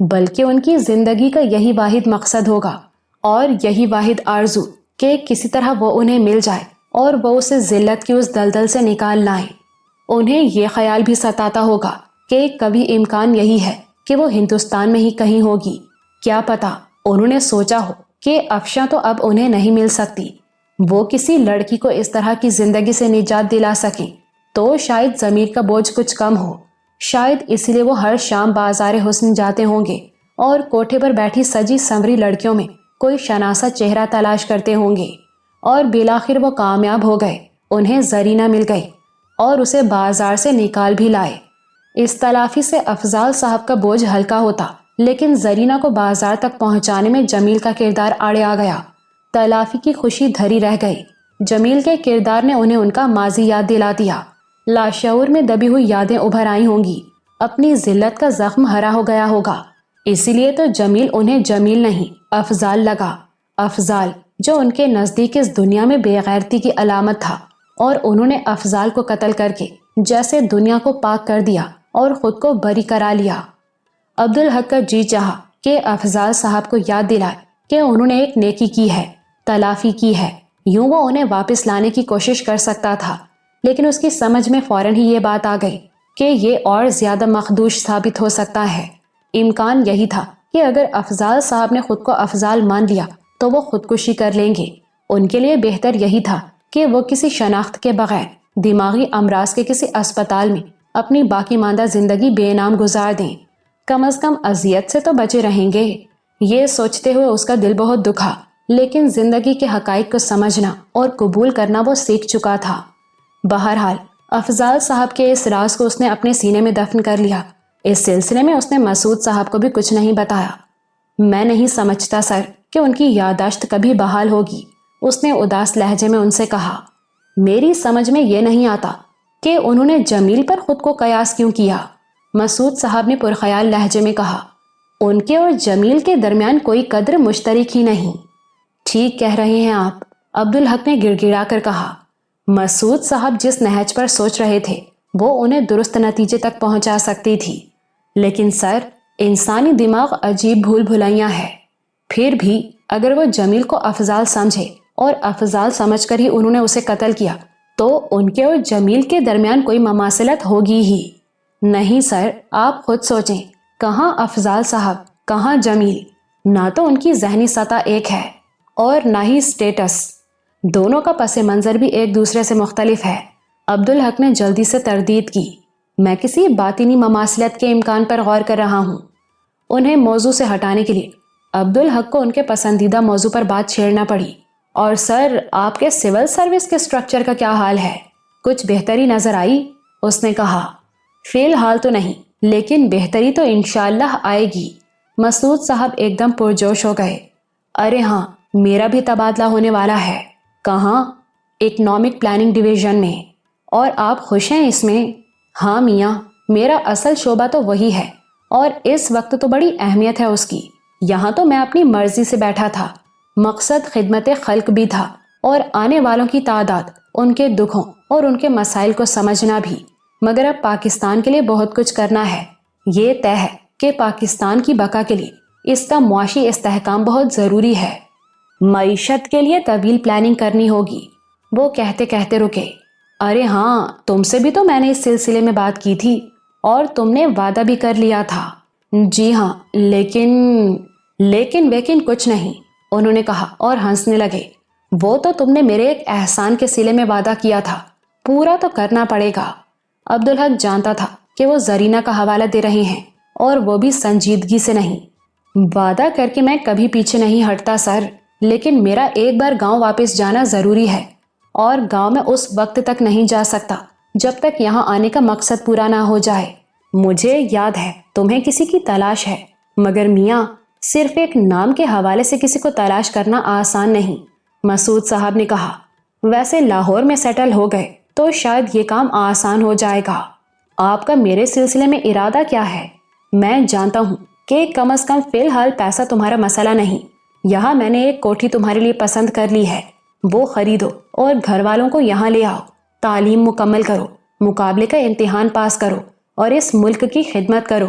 بلکہ ان کی زندگی کا یہی واحد مقصد ہوگا اور یہی واحد آرزو کہ کسی طرح وہ انہیں مل جائے اور وہ اسے ذلت کی اس دلدل سے نکال لائیں۔ انہیں یہ خیال بھی ستاتا ہوگا کہ کبھی امکان یہی ہے کہ وہ ہندوستان میں ہی کہیں ہوگی۔ کیا پتا انہوں نے سوچا ہو کہ افشاں تو اب انہیں نہیں مل سکتی، وہ کسی لڑکی کو اس طرح کی زندگی سے نجات دلا سکیں تو شاید ضمیر کا بوجھ کچھ کم ہو۔ شاید اسی لیے وہ ہر شام بازار حسن جاتے ہوں گے اور کوٹھے پر بیٹھی سجی سنوری لڑکیوں میں کوئی شناسا چہرہ تلاش کرتے ہوں گے، اور بالآخر وہ کامیاب ہو گئے، انہیں زرینہ مل گئی اور اسے بازار سے نکال بھی لائے۔ اس تلافی سے افضال صاحب کا بوجھ ہلکا ہوتا، لیکن زرینہ کو بازار تک پہنچانے میں جمیل کا کردار آڑے آ گیا۔ تلافی کی خوشی دھری رہ گئی۔ جمیل کے کردار نے انہیں ان کا ماضی یاد دلا دیا۔ لاشعور میں دبی ہوئی یادیں ابھر آئی ہوں گی، اپنی ذلت کا زخم ہرا ہو گیا ہوگا، اسی لیے تو جمیل انہیں جمیل نہیں افضال لگا۔ افضال جو ان کے نزدیک اس دنیا میں بے غیرتی کی علامت تھا، اور انہوں نے افضال کو قتل کر کے جیسے دنیا کو پاک کر دیا اور خود کو بری کرا لیا۔ عبدالحق کا جی چاہا کہ افضال صاحب کو یاد دلائے کہ انہوں نے ایک نیکی کی ہے، تلافی کی ہے، یوں وہ انہیں واپس لانے کی کوشش کر سکتا تھا، لیکن اس کی سمجھ میں فوراً ہی یہ بات آ گئی کہ یہ اور زیادہ مخدوش ثابت ہو سکتا ہے۔ امکان یہی تھا کہ اگر افضال صاحب نے خود کو افضال مان لیا تو وہ خودکشی کر لیں گے۔ ان کے لیے بہتر یہی تھا کہ وہ کسی شناخت کے بغیر دماغی امراض کے کسی اسپتال میں اپنی باقی ماندہ زندگی بے نام گزار دیں، کم از کم اذیت سے تو بچے رہیں گے۔ یہ سوچتے ہوئے اس کا دل بہت دکھا، لیکن زندگی کے حقائق کو سمجھنا اور قبول کرنا وہ سیکھ چکا تھا۔ بہرحال افضال صاحب کے اس راز کو اس نے اپنے سینے میں دفن کر لیا۔ اس سلسلے میں اس نے مسعود صاحب کو بھی کچھ نہیں بتایا۔ میں نہیں سمجھتا سر کہ ان کی یادداشت کبھی بحال ہوگی، اس نے اداس لہجے میں ان سے کہا۔ میری سمجھ میں یہ نہیں آتا کہ انہوں نے جمیل پر خود کو قیاس کیوں کیا، مسعود صاحب نے پرخیال لہجے میں کہا۔ ان کے اور جمیل کے درمیان کوئی قدر مشترک ہی نہیں۔ ٹھیک کہہ رہے ہیں آپ، عبدالحق نے گڑ گڑا کر کہا۔ مسعود صاحب جس نہج پر سوچ رہے تھے وہ انہیں درست نتیجے تک پہنچا سکتی تھی، لیکن سر انسانی دماغ عجیب بھول بھلائیاں ہے۔ پھر بھی اگر وہ جمیل کو افضال سمجھے اور افضال سمجھ کر ہی انہوں نے اسے قتل کیا تو ان کے اور جمیل کے درمیان کوئی مماثلت ہوگی ہی نہیں۔ سر آپ خود سوچیں، کہاں افضال صاحب، کہاں جمیل؟ نہ تو ان کی ذہنی سطح ایک ہے اور نہ ہی سٹیٹس، دونوں کا پس منظر بھی ایک دوسرے سے مختلف ہے۔ عبدالحق نے جلدی سے تردید کی۔ میں کسی باطنی مماثلت کے امکان پر غور کر رہا ہوں۔ انہیں موضوع سے ہٹانے کے لیے عبدالحق کو ان کے پسندیدہ موضوع پر بات چھیڑنا پڑی۔ اور سر آپ کے سول سروس کے سٹرکچر کا کیا حال ہے؟ کچھ بہتری نظر آئی؟ اس نے کہا۔ فی الحال تو نہیں، لیکن بہتری تو انشاءاللہ آئے گی۔ مسعود صاحب ایک دم پرجوش ہو گئے۔ ارے ہاں، میرا بھی تبادلہ ہونے والا ہے۔ کہاں؟ اکنامک پلاننگ ڈویژن میں۔ اور آپ خوش ہیں اس میں؟ ہاں میاں، میرا اصل شعبہ تو وہی ہے اور اس وقت تو بڑی اہمیت ہے اس کی۔ یہاں تو میں اپنی مرضی سے بیٹھا تھا، مقصد خدمت خلق بھی تھا اور آنے والوں کی تعداد، ان کے دکھوں اور ان کے مسائل کو سمجھنا بھی۔ مگر اب پاکستان کے لیے بہت کچھ کرنا ہے۔ یہ طے ہے کہ پاکستان کی بقا کے لیے اس کا معاشی استحکام بہت ضروری ہے۔ معیشت کے لیے طویل پلاننگ کرنی ہوگی۔ وہ کہتے کہتے رکے۔ ارے ہاں، تم سے بھی تو میں نے اس سلسلے میں بات کی تھی اور تم نے وعدہ بھی کر لیا تھا۔ جی ہاں، لیکن کچھ نہیں، انہوں نے کہا اور ہنسنے لگے۔ وہ تو تم نے میرے ایک احسان کے صلے میں وعدہ کیا تھا، پورا تو کرنا پڑے گا۔ عبدالحق جانتا تھا کہ وہ زرینہ کا حوالہ دے رہے ہیں اور وہ بھی سنجیدگی سے نہیں۔ وعدہ کر کے میں کبھی پیچھے نہیں ہٹتا سر، لیکن میرا ایک بار گاؤں واپس جانا ضروری ہے، اور گاؤں میں اس وقت تک نہیں جا سکتا جب تک یہاں آنے کا مقصد پورا نہ ہو جائے۔ مجھے یاد ہے تمہیں کسی کی تلاش ہے، مگر میاں صرف ایک نام کے حوالے سے کسی کو تلاش کرنا آسان نہیں، مسعود صاحب نے کہا۔ ویسے لاہور میں سیٹل ہو گئے تو شاید یہ کام آسان ہو جائے گا۔ آپ کا میرے سلسلے میں ارادہ کیا ہے؟ میں جانتا ہوں کہ کم از کم فی الحال پیسہ تمہارا مسئلہ نہیں۔ یہاں میں نے ایک کوٹھی تمہارے لیے پسند کر لی ہے، وہ خریدو اور گھر والوں کو یہاں لے آؤ، تعلیم مکمل کرو، مقابلے کا امتحان پاس کرو اور اس ملک کی خدمت کرو۔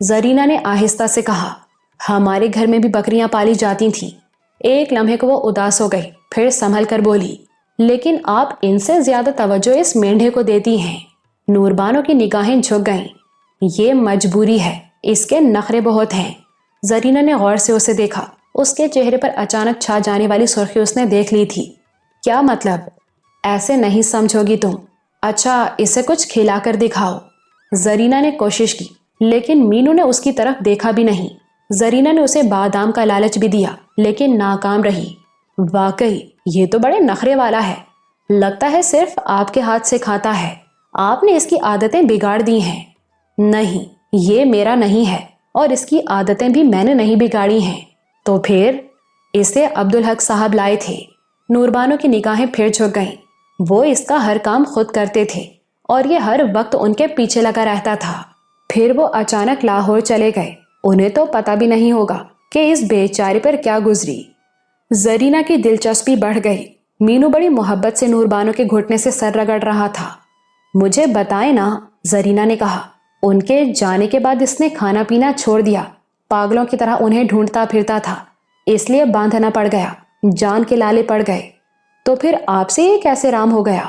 زرینہ نے آہستہ سے کہا، ہمارے گھر میں بھی بکریاں پالی جاتی تھیں۔ ایک لمحے کو وہ اداس ہو گئی، پھر سنبھل کر بولی، لیکن آپ ان سے زیادہ توجہ اس مینڈھے کو دیتی ہیں۔ نور بانو کی نگاہیں جھک گئیں۔ یہ مجبوری ہے، اس کے نخرے بہت ہیں۔ زرینہ نے غور سے اسے دیکھا۔ اس کے چہرے پر اچانک چھا جانے والی سرخی اس نے دیکھ لی تھی۔ کیا مطلب؟ ایسے نہیں سمجھو گی تم۔ اچھا، اسے کچھ کھلا کر دکھاؤ۔ زرینہ نے کوشش کی، لیکن مینو نے اس کی طرف دیکھا بھی نہیں۔ زرینہ نے اسے بادام کا لالچ بھی دیا، لیکن ناکام رہی۔ واقعی یہ تو بڑے نخرے والا ہے، لگتا ہے صرف آپ کے ہاتھ سے کھاتا ہے۔ آپ نے اس کی عادتیں بگاڑ دی ہیں۔ نہیں، یہ میرا نہیں ہے، اور اس کی عادتیں بھی میں نے نہیں بگاڑی ہیں۔ تو پھر اسے عبدالحق صاحب لائے تھے۔ نور بانو کی نگاہیں پھر جھک گئیں۔ وہ اس کا ہر کام خود کرتے تھے، اور یہ ہر وقت ان کے پیچھے لگا رہتا تھا۔ پھر وہ اچانک لاہور چلے گئے۔ انہیں تو پتہ بھی نہیں ہوگا کہ اس بیچارے پر کیا گزری۔ زرینہ کی دلچسپی بڑھ گئی۔ مینو بڑی محبت سے نور بانو کے گھٹنے سے سر رگڑ رہا تھا۔ مجھے بتائیں نا، زرینہ نے کہا۔ ان کے جانے کے بعد اس نے کھانا پینا چھوڑ دیا، پاگلوں کی طرح انہیں ڈھونڈتا پھرتا تھا، اس لیے باندھنا پڑ گیا، جان کے لالے پڑ گئے۔ تو پھر آپ سے یہ کیسے رام ہو گیا؟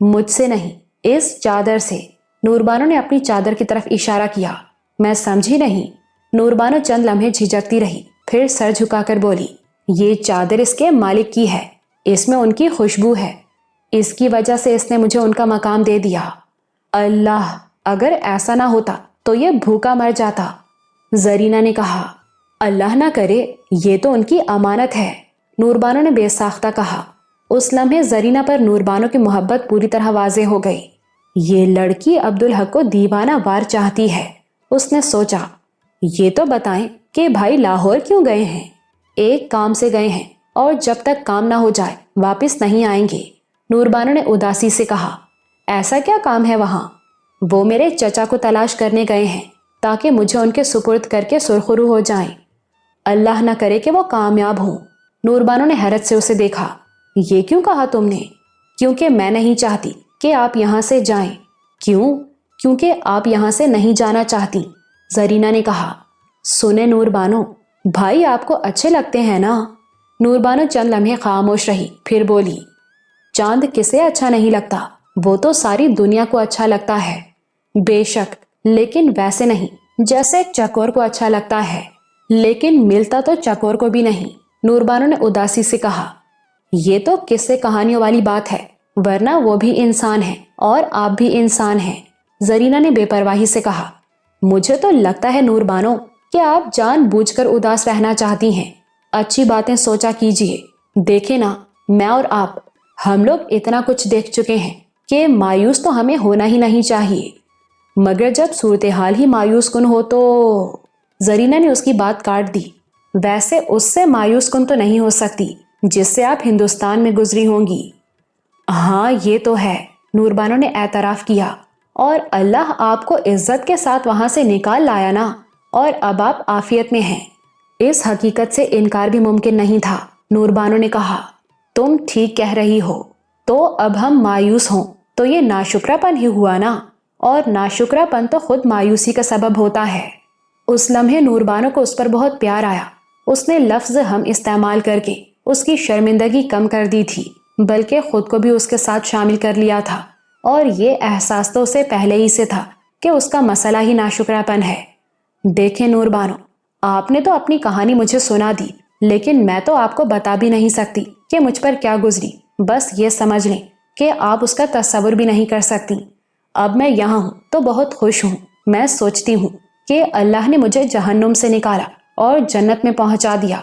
مجھ سے نہیں، اس چادر سے۔ نور بانو نے اپنی چادر کی طرف اشارہ کیا۔ میں سمجھی نہیں۔ نور بانو چند لمحے جھجکتی رہی، پھر سر جھکا کر بولی، یہ چادر اس کے مالک کی ہے، اس میں ان کی خوشبو ہے، اس کی وجہ سے اس نے مجھے ان کا مقام دے دیا۔ اللہ، اگر ایسا نہ ہوتا تو یہ بھوکا مر جاتا۔ زرینہ نے کہا، اللہ نہ کرے، یہ تو ان کی امانت ہے، نور بانو نے بے ساختہ کہا۔ اس لمحے زرینہ پر نور بانو کی محبت پوری طرح واضح ہو گئی۔ یہ لڑکی عبدالحق کو دیوانہ وار چاہتی ہے، اس نے سوچا۔ یہ تو بتائیں کہ بھائی لاہور کیوں گئے ہیں؟ ایک کام سے گئے ہیں، اور جب تک کام نہ ہو جائے واپس نہیں آئیں گے، نور بانو نے اداسی سے کہا۔ ایسا کیا کام ہے وہاں؟ وہ میرے چچا کو تلاش کرنے گئے ہیں، تاکہ مجھے ان کے سپرد کر کے سرخرو ہو جائیں۔ اللہ نہ کرے کہ وہ کامیاب ہوں۔ نور بانو نے حیرت سے اسے دیکھا۔ یہ کیوں کہا تم نے؟ کیونکہ میں نہیں چاہتی کہ آپ یہاں سے جائیں۔ کیوں؟ کیونکہ آپ یہاں سے نہیں جانا چاہتی، زرینہ نے کہا۔ سنیں نور بانو، بھائی آپ کو اچھے لگتے ہیں نا؟ نور بانو چند لمحے خاموش رہی، پھر بولی، چاند کسے اچھا نہیں لگتا؟ وہ تو ساری دنیا کو اچھا لگتا ہے۔ بے شک، لیکن ویسے نہیں جیسے چکور کو اچھا لگتا ہے، لیکن ملتا تو چکور کو بھی نہیں، نور بانو نے اداسی سے کہا۔ یہ تو قصے کہانیوں والی بات ہے، ورنہ وہ بھی انسان ہے اور آپ بھی انسان ہیں، زرینہ نے بے پرواہی سے کہا۔ مجھے تو لگتا ہے نور بانو کہ آپ جان بوجھ کر اداس رہنا چاہتی ہیں۔ اچھی باتیں سوچا کیجیے۔ دیکھیں نا، میں اور آپ، ہم لوگ اتنا کچھ دیکھ چکے ہیں کہ مایوس تو ہمیں ہونا ہی نہیں چاہیے، مگر جب صورتحال ہی مایوس کن ہو تو… زرینہ نے اس کی بات کاٹ دی۔ ویسے اس سے مایوس کن تو نہیں ہو سکتی جس سے آپ ہندوستان میں گزری ہوں گی۔ ہاں یہ تو ہے، نور بانو نے اعتراف کیا، اور اللہ آپ کو عزت کے ساتھ وہاں سے نکال لایا نا، اور اب آپ عافیت میں ہیں۔ اس حقیقت سے انکار بھی ممکن نہیں تھا۔ نور بانو نے کہا، تم ٹھیک کہہ رہی ہو، تو اب ہم مایوس ہوں تو یہ ناشکرا پن ہی ہوا نا، اور ناشکرا پن تو خود مایوسی کا سبب ہوتا ہے۔ اس لمحے نور بانو کو اس پر بہت پیار آیا۔ اس نے لفظ ہم استعمال کر کے اس کی شرمندگی کم کر دی تھی، بلکہ خود کو بھی اس کے ساتھ شامل کر لیا تھا، اور یہ احساس تو اسے پہلے ہی سے تھا کہ اس کا مسئلہ ہی ناشکرا پن ہے۔ دیکھیں نور بانو، آپ نے تو اپنی کہانی مجھے سنا دی، لیکن میں تو آپ کو بتا بھی نہیں سکتی کہ مجھ پر کیا گزری۔ بس یہ سمجھ لیں کہ آپ اس کا تصور بھی نہیں کر سکتی۔ اب میں یہاں ہوں تو بہت خوش ہوں۔ میں سوچتی ہوں کہ اللہ نے مجھے جہنم سے نکالا اور جنت میں پہنچا دیا۔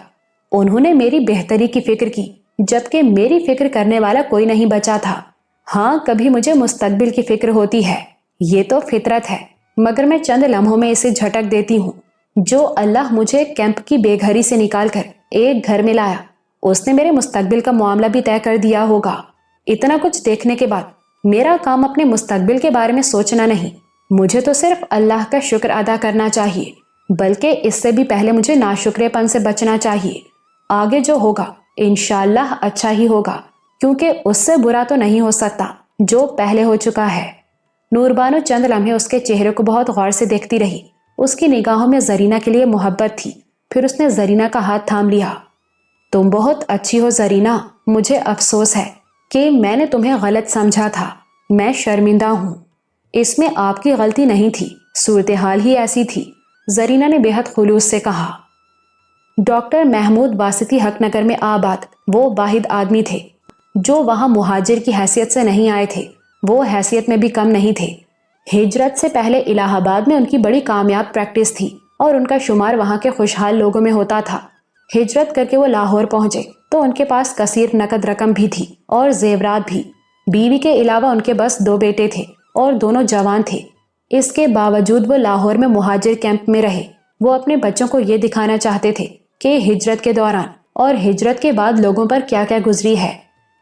انہوں نے میری بہتری کی فکر کی، جبکہ میری فکر کرنے والا کوئی نہیں بچا تھا۔ ہاں، کبھی مجھے مستقبل کی فکر ہوتی ہے، یہ تو فطرت ہے، مگر میں چند لمحوں میں اسے جھٹک دیتی ہوں۔ جو اللہ مجھے کیمپ کی بے گھری سے نکال کر ایک گھر میں لایا، اس نے میرے مستقبل کا معاملہ بھی طے کر دیا ہوگا۔ اتنا کچھ دیکھنے کے بعد میرا کام اپنے مستقبل کے بارے میں سوچنا نہیں، مجھے تو صرف اللہ کا شکر ادا کرنا چاہیے، بلکہ اس سے بھی پہلے مجھے ناشکرے پن سے بچنا چاہیے۔ آگے جو ہوگا انشاءاللہ اچھا ہی ہوگا، کیونکہ اس سے برا تو نہیں ہو سکتا جو پہلے ہو چکا ہے۔ نور بانو چند لمحے اس کے چہرے کو بہت غور سے دیکھتی رہی، اس کی نگاہوں میں زرینہ کے لیے محبت تھی۔ پھر اس نے زرینہ کا ہاتھ تھام لیا۔ تم بہت اچھی ہو زرینہ، مجھے افسوس ہے کہ میں نے تمہیں غلط سمجھا تھا، میں شرمندہ ہوں۔ اس میں آپ کی غلطی نہیں تھی، صورتحال ہی ایسی تھی، زرینہ نے بے حد خلوص سے کہا۔ ڈاکٹر محمود واسطی حق نگر میں آباد وہ واحد آدمی تھے جو وہاں مہاجر کی حیثیت سے نہیں آئے تھے، وہ حیثیت میں بھی کم نہیں تھے۔ ہجرت سے پہلے الہ آباد میں ان کی بڑی کامیاب پریکٹس تھی اور ان کا شمار وہاں کے خوشحال لوگوں میں ہوتا تھا۔ ہجرت کر کے وہ لاہور پہنچے تو ان کے پاس کثیر نقد رقم بھی تھی اور زیورات بھی۔ بیوی کے علاوہ ان کے بس 2 بیٹے تھے اور دونوں جوان تھے۔ اس کے باوجود وہ لاہور میں مہاجر کیمپ میں رہے۔ وہ اپنے بچوں کو یہ دکھانا چاہتے تھے کہ ہجرت کے دوران اور ہجرت کے بعد لوگوں پر کیا کیا گزری ہے۔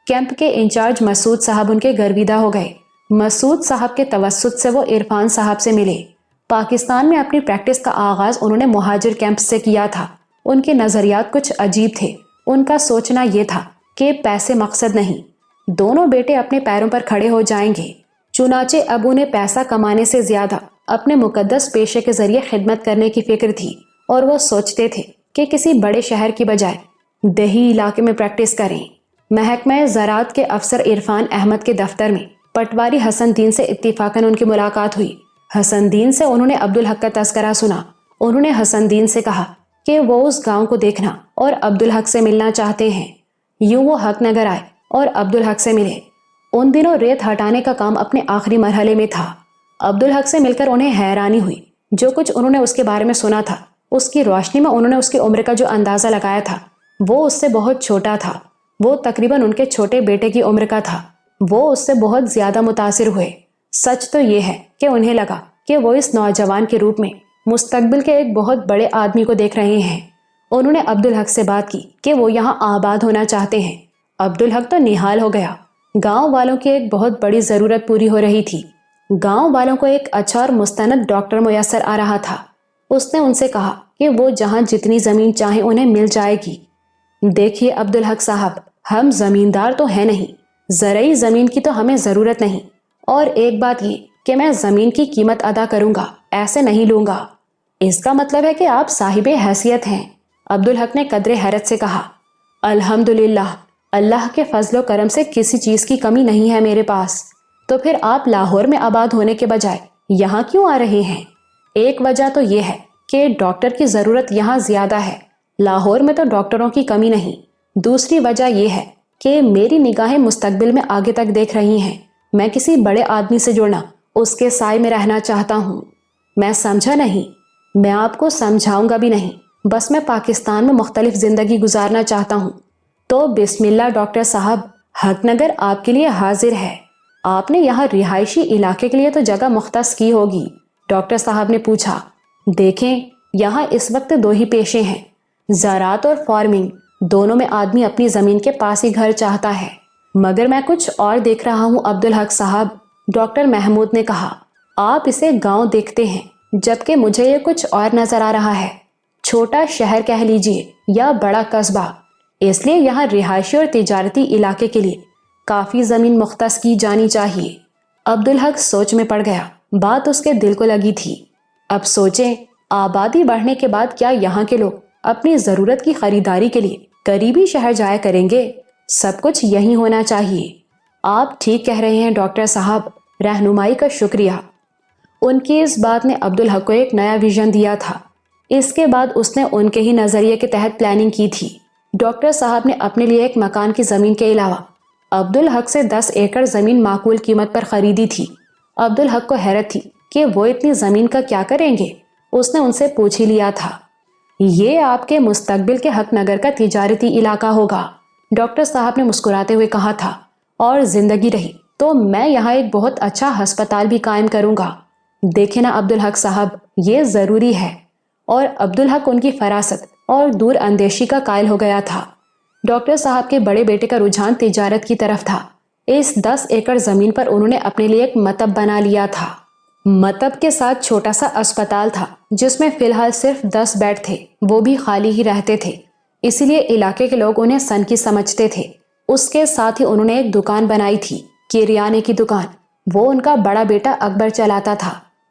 کیمپ کے انچارج مسعود صاحب ان کے گرویدہ ہو گئے۔ مسعود صاحب کے توسط سے وہ عرفان صاحب سے ملے۔ پاکستان میں اپنی پریکٹس کا آغاز انہوں نے مہاجر کیمپ سے کیا تھا۔ ان کے نظریات کچھ عجیب تھے۔ ان کا سوچنا یہ تھا کہ پیسے مقصد نہیں، دونوں بیٹے اپنے پیروں پر کھڑے ہو جائیں گے۔ چنانچہ اب انہیں پیسہ کمانے سے زیادہ اپنے مقدس پیشے کے ذریعے خدمت کرنے کی فکر تھی، اور وہ سوچتے تھے کہ کسی بڑے شہر کی بجائے دیہی علاقے میں پریکٹس کریں۔ محکمہ زراعت کے افسر عرفان احمد کے دفتر میں پٹواری حسن دین سے اتفاقاً ان کی ملاقات ہوئی۔ حسن دین سے انہوں نے عبدالحق کا تذکرہ سنا۔ انہوں نے حسن دین سے کہا کہ وہ اس گاؤں کو دیکھنا اور عبدالحق سے ملنا چاہتے ہیں۔ یوں وہ حق نگر آئے اور عبدالحق سے ملے۔ ان دنوں ریت ہٹانے کا کام اپنے آخری مرحلے میں تھا۔ عبدالحق سے مل کر انہیں حیرانی ہوئی۔ جو کچھ انہوں نے اس کے بارے میں سنا تھا، اس کی روشنی میں انہوں نے اس کی عمر کا جو اندازہ لگایا تھا وہ اس سے بہت چھوٹا تھا۔ وہ تقریباً ان کے چھوٹے بیٹے کی عمر کا تھا۔ وہ اس سے بہت زیادہ متاثر ہوئے۔ سچ تو یہ ہے کہ انہیں لگا کہ وہ اس نوجوان کے روپ میں مستقبل کے ایک بہت بڑے آدمی کو دیکھ رہے ہیں۔ انہوں نے عبدالحق سے بات کی کہ وہ یہاں آباد ہونا چاہتے ہیں۔ عبدالحق تو نہال ہو گیا۔ گاؤں والوں کی ایک بہت بڑی ضرورت پوری ہو رہی تھی۔ گاؤں والوں کو ایک اچھا اور مستند ڈاکٹر میسر آ رہا تھا۔ اس نے ان سے کہا کہ وہ جہاں جتنی زمین چاہیں انہیں مل جائے گی۔ دیکھیے عبدالحق صاحب، ہم زمیندار تو ہیں نہیں، زرعی زمین کی تو ہمیں ضرورت نہیں، اور ایک بات یہ کہ میں زمین کی قیمت ادا کروں گا، ایسے نہیں لوں گا۔ اس کا مطلب ہے کہ آپ صاحب حیثیت ہیں، عبدالحق نے قدر حیرت سے کہا۔ الحمدللہ، اللہ کے فضل و کرم سے کسی چیز کی کمی نہیں ہے میرے پاس۔ تو پھر آپ لاہور میں آباد ہونے کے بجائے یہاں کیوں آ رہے ہیں؟ ایک وجہ تو یہ ہے کہ ڈاکٹر کی ضرورت یہاں زیادہ ہے، لاہور میں تو ڈاکٹروں کی کمی نہیں۔ دوسری وجہ یہ ہے کہ میری نگاہیں مستقبل میں آگے تک دیکھ رہی ہیں۔ میں کسی بڑے آدمی سے جڑنا، اس کے سائے میں رہنا چاہتا ہوں۔ میں سمجھا نہیں؟ میں آپ کو سمجھاؤں گا بھی نہیں، بس میں پاکستان میں مختلف زندگی گزارنا چاہتا ہوں۔ تو بسم اللہ ڈاکٹر صاحب، حق نگر آپ کے لیے حاضر ہے۔ آپ نے یہاں رہائشی علاقے کے لیے تو جگہ مختص کی ہوگی؟ ڈاکٹر صاحب نے پوچھا۔ دیکھیں، یہاں اس وقت 2 ہی پیشے ہیں، زراعت اور فارمنگ۔ دونوں میں آدمی اپنی زمین کے پاس ہی گھر چاہتا ہے، مگر میں کچھ اور دیکھ رہا ہوں عبدالحق صاحب، ڈاکٹر محمود نے کہا۔ آپ اسے گاؤں دیکھتے ہیں، جبکہ مجھے یہ کچھ اور نظر آ رہا ہے، چھوٹا شہر کہہ لیجئے یا بڑا قصبہ۔ اس لیے یہاں رہائشی اور تجارتی علاقے کے لیے کافی زمین مختص کی جانی چاہیے۔ عبدالحق سوچ میں پڑ گیا۔ بات اس کے دل کو لگی تھی۔ اب سوچیں، آبادی بڑھنے کے بعد کیا یہاں کے لوگ اپنی ضرورت کی خریداری کے لیے قریبی شہر جایا کریں گے؟ سب کچھ یہی ہونا چاہیے۔ آپ ٹھیک کہہ رہے ہیں ڈاکٹر صاحب، رہنمائی کا شکریہ۔ ان کی اس بات نے عبدالحق کو ایک نیا ویژن دیا تھا۔ اس کے بعد اس نے ان کے ہی نظریے کے تحت پلاننگ کی تھی۔ ڈاکٹر صاحب نے اپنے لیے ایک مکان کی زمین کے علاوہ عبدالحق سے 10 ایکڑ زمین معقول قیمت پر خریدی تھی۔ عبدالحق کو حیرت تھی کہ وہ اتنی زمین کا کیا کریں گے۔ اس نے ان سے پوچھ ہی لیا تھا۔ یہ آپ کے مستقبل کے حق نگر کا تجارتی علاقہ ہوگا، ڈاکٹر صاحب نے مسکراتے ہوئے کہا تھا، اور زندگی رہی تو میں یہاں ایک بہت اچھا ہسپتال بھی قائم کروں گا۔ دیکھیں نا عبدالحق صاحب، یہ ضروری ہے۔ اور عبدالحق ان کی فراست اور دور اندیشی کا قائل ہو گیا تھا۔ ڈاکٹر صاحب کے بڑے بیٹے کا رجحان تجارت کی طرف تھا۔ اس 10 ایکڑ زمین پر انہوں نے اپنے لیے ایک مطب بنا لیا تھا۔ مطب کے ساتھ چھوٹا سا اسپتال تھا جس میں فی الحال صرف 10 بیڈ تھے، وہ بھی خالی ہی رہتے تھے، اسی لیے علاقے کے لوگ انہیں سن کی سمجھتے تھے۔ اس کے ساتھ ہی انہوں نے ایک دکان بنائی تھی، کریانے کی دکان۔ وہ ان کا بڑا بیٹا اکبر چلاتا تھا۔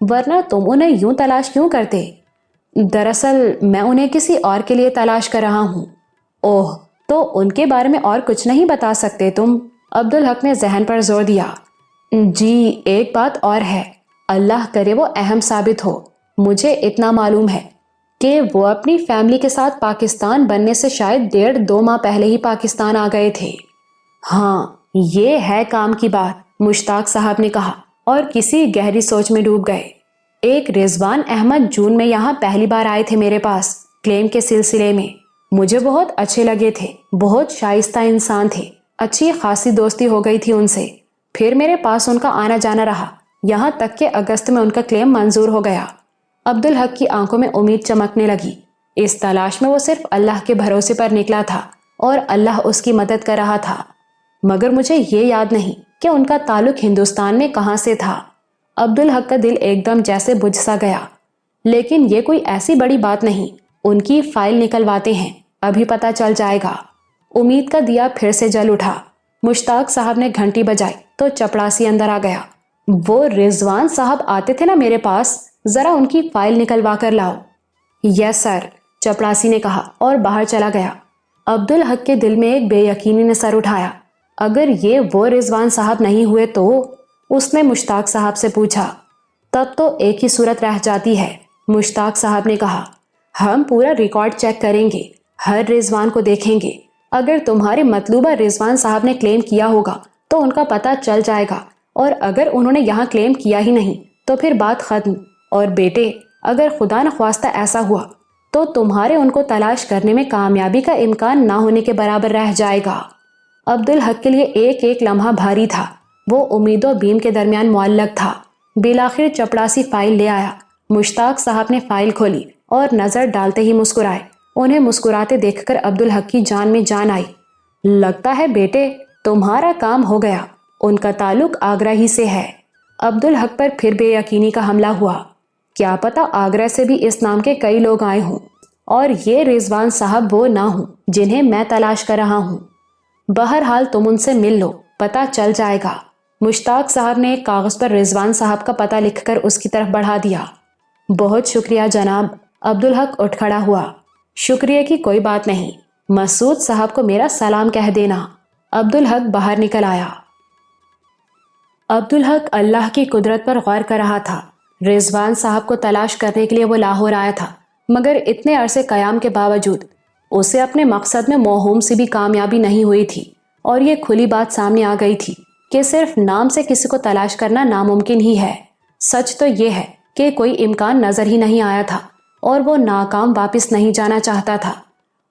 ورنہ تم انہیں یوں تلاش کیوں کرتے؟ دراصل میں انہیں کسی اور کے لیے تلاش کر رہا ہوں۔ اوہ، تو ان کے بارے میں اور کچھ نہیں بتا سکتے تم؟ عبدالحق نے ذہن پر زور دیا۔ جی، ایک بات اور ہے، اللہ کرے وہ اہم ثابت ہو۔ مجھے اتنا معلوم ہے کہ وہ اپنی فیملی کے ساتھ پاکستان بننے سے شاید 1.5-2 ماہ پہلے ہی پاکستان آ گئے تھے۔ ہاں، یہ ہے کام کی بات، مشتاق صاحب نے کہا اور کسی گہری سوچ میں ڈوب گئے۔ ایک رضوان احمد جون میں یہاں پہلی بار آئے تھے میرے پاس کلیم کے سلسلے میں۔ مجھے بہت اچھے لگے تھے، بہت شائستہ انسان تھے، اچھی خاصی دوستی ہو گئی تھی ان سے۔ پھر میرے پاس ان کا آنا جانا رہا، یہاں تک کہ اگست میں ان کا کلیم منظور ہو گیا۔ عبدالحق کی آنکھوں میں امید چمکنے لگی۔ اس تلاش میں وہ صرف اللہ کے بھروسے پر نکلا تھا اور اللہ اس کی مدد کر رہا تھا، مگر مجھے یہ یاد نہیں کہ ان کا تعلق ہندوستان میں کہاں سے تھا۔ عبدالحق کا دل ایک دم جیسے بجھ سا گیا۔ لیکن یہ کوئی ایسی بڑی بات نہیں، ان کی فائل نکلواتے ہیں، ابھی پتہ چل جائے گا۔ امید کا دیا پھر سے جل اٹھا۔ مشتاق صاحب نے گھنٹی بجائی تو چپڑاسی اندر آ گیا۔ وہ رضوان صاحب آتے تھے نا میرے پاس، ذرا ان کی فائل نکلوا کر لاؤ۔ یس سر، چپڑاسی نے کہا اور باہر چلا گیا۔ عبدالحق کے دل میں ایک بے یقینی نے سر اٹھایا۔ اگر یہ وہ رضوان صاحب نہیں ہوئے تو؟ اس نے مشتاق صاحب سے پوچھا۔ تب تو ایک ہی صورت رہ جاتی ہے، مشتاق صاحب نے کہا۔ ہم پورا ریکارڈ چیک کریں گے، ہر رضوان کو دیکھیں گے۔ اگر تمہارے مطلوبہ رضوان صاحب نے کلیم کیا ہوگا تو ان کا پتہ چل جائے گا، اور اگر انہوں نے یہاں کلیم کیا ہی نہیں تو پھر بات ختم۔ اور بیٹے، اگر خدا نخواستہ ایسا ہوا تو تمہارے ان کو تلاش کرنے میں کامیابی کا امکان نہ ہونے کے برابر رہ جائے گا۔ عبدالحق کے لیے ایک ایک لمحہ بھاری تھا، وہ امید و بیم کے درمیان معلق تھا۔ بالآخر چپڑاسی فائل لے آیا۔ مشتاق صاحب نے فائل کھولی اور نظر ڈالتے ہی مسکرائے۔ انہیں مسکراتے دیکھ کر عبدالحق کی جان میں جان آئی۔ لگتا ہے بیٹے تمہارا کام ہو گیا، ان کا تعلق آگرہ ہی سے ہے۔ عبدالحق پر پھر بے یقینی کا حملہ ہوا۔ کیا پتہ آگرہ سے بھی اس نام کے کئی لوگ آئے ہوں اور یہ رضوان صاحب وہ نہ ہوں جنہیں میں تلاش کر رہا ہوں۔ بہرحال تم ان سے مل لو، پتہ چل جائے گا۔ مشتاق صاحب نے ایک کاغذ پر رضوان صاحب کا پتہ لکھ کر اس کی طرف بڑھا دیا۔ بہت شکریہ جناب۔ عبدالحق اٹھ کھڑا ہوا۔ شکریہ کی کوئی بات نہیں، مسعود صاحب کو میرا سلام کہہ دینا۔ عبدالحق باہر نکل آیا۔ عبدالحق اللہ کی قدرت پر غور کر رہا تھا۔ رضوان صاحب کو تلاش کرنے کے لیے وہ لاہور آیا تھا، مگر اتنے عرصے قیام کے باوجود اسے اپنے مقصد میں موہوم سی بھی کامیابی نہیں ہوئی تھی، اور یہ کھلی بات سامنے آ گئی تھی کہ صرف نام سے کسی کو تلاش کرنا ناممکن ہی ہے۔ سچ تو یہ ہے کہ کوئی امکان نظر ہی نہیں آیا تھا اور وہ ناکام واپس نہیں جانا چاہتا تھا،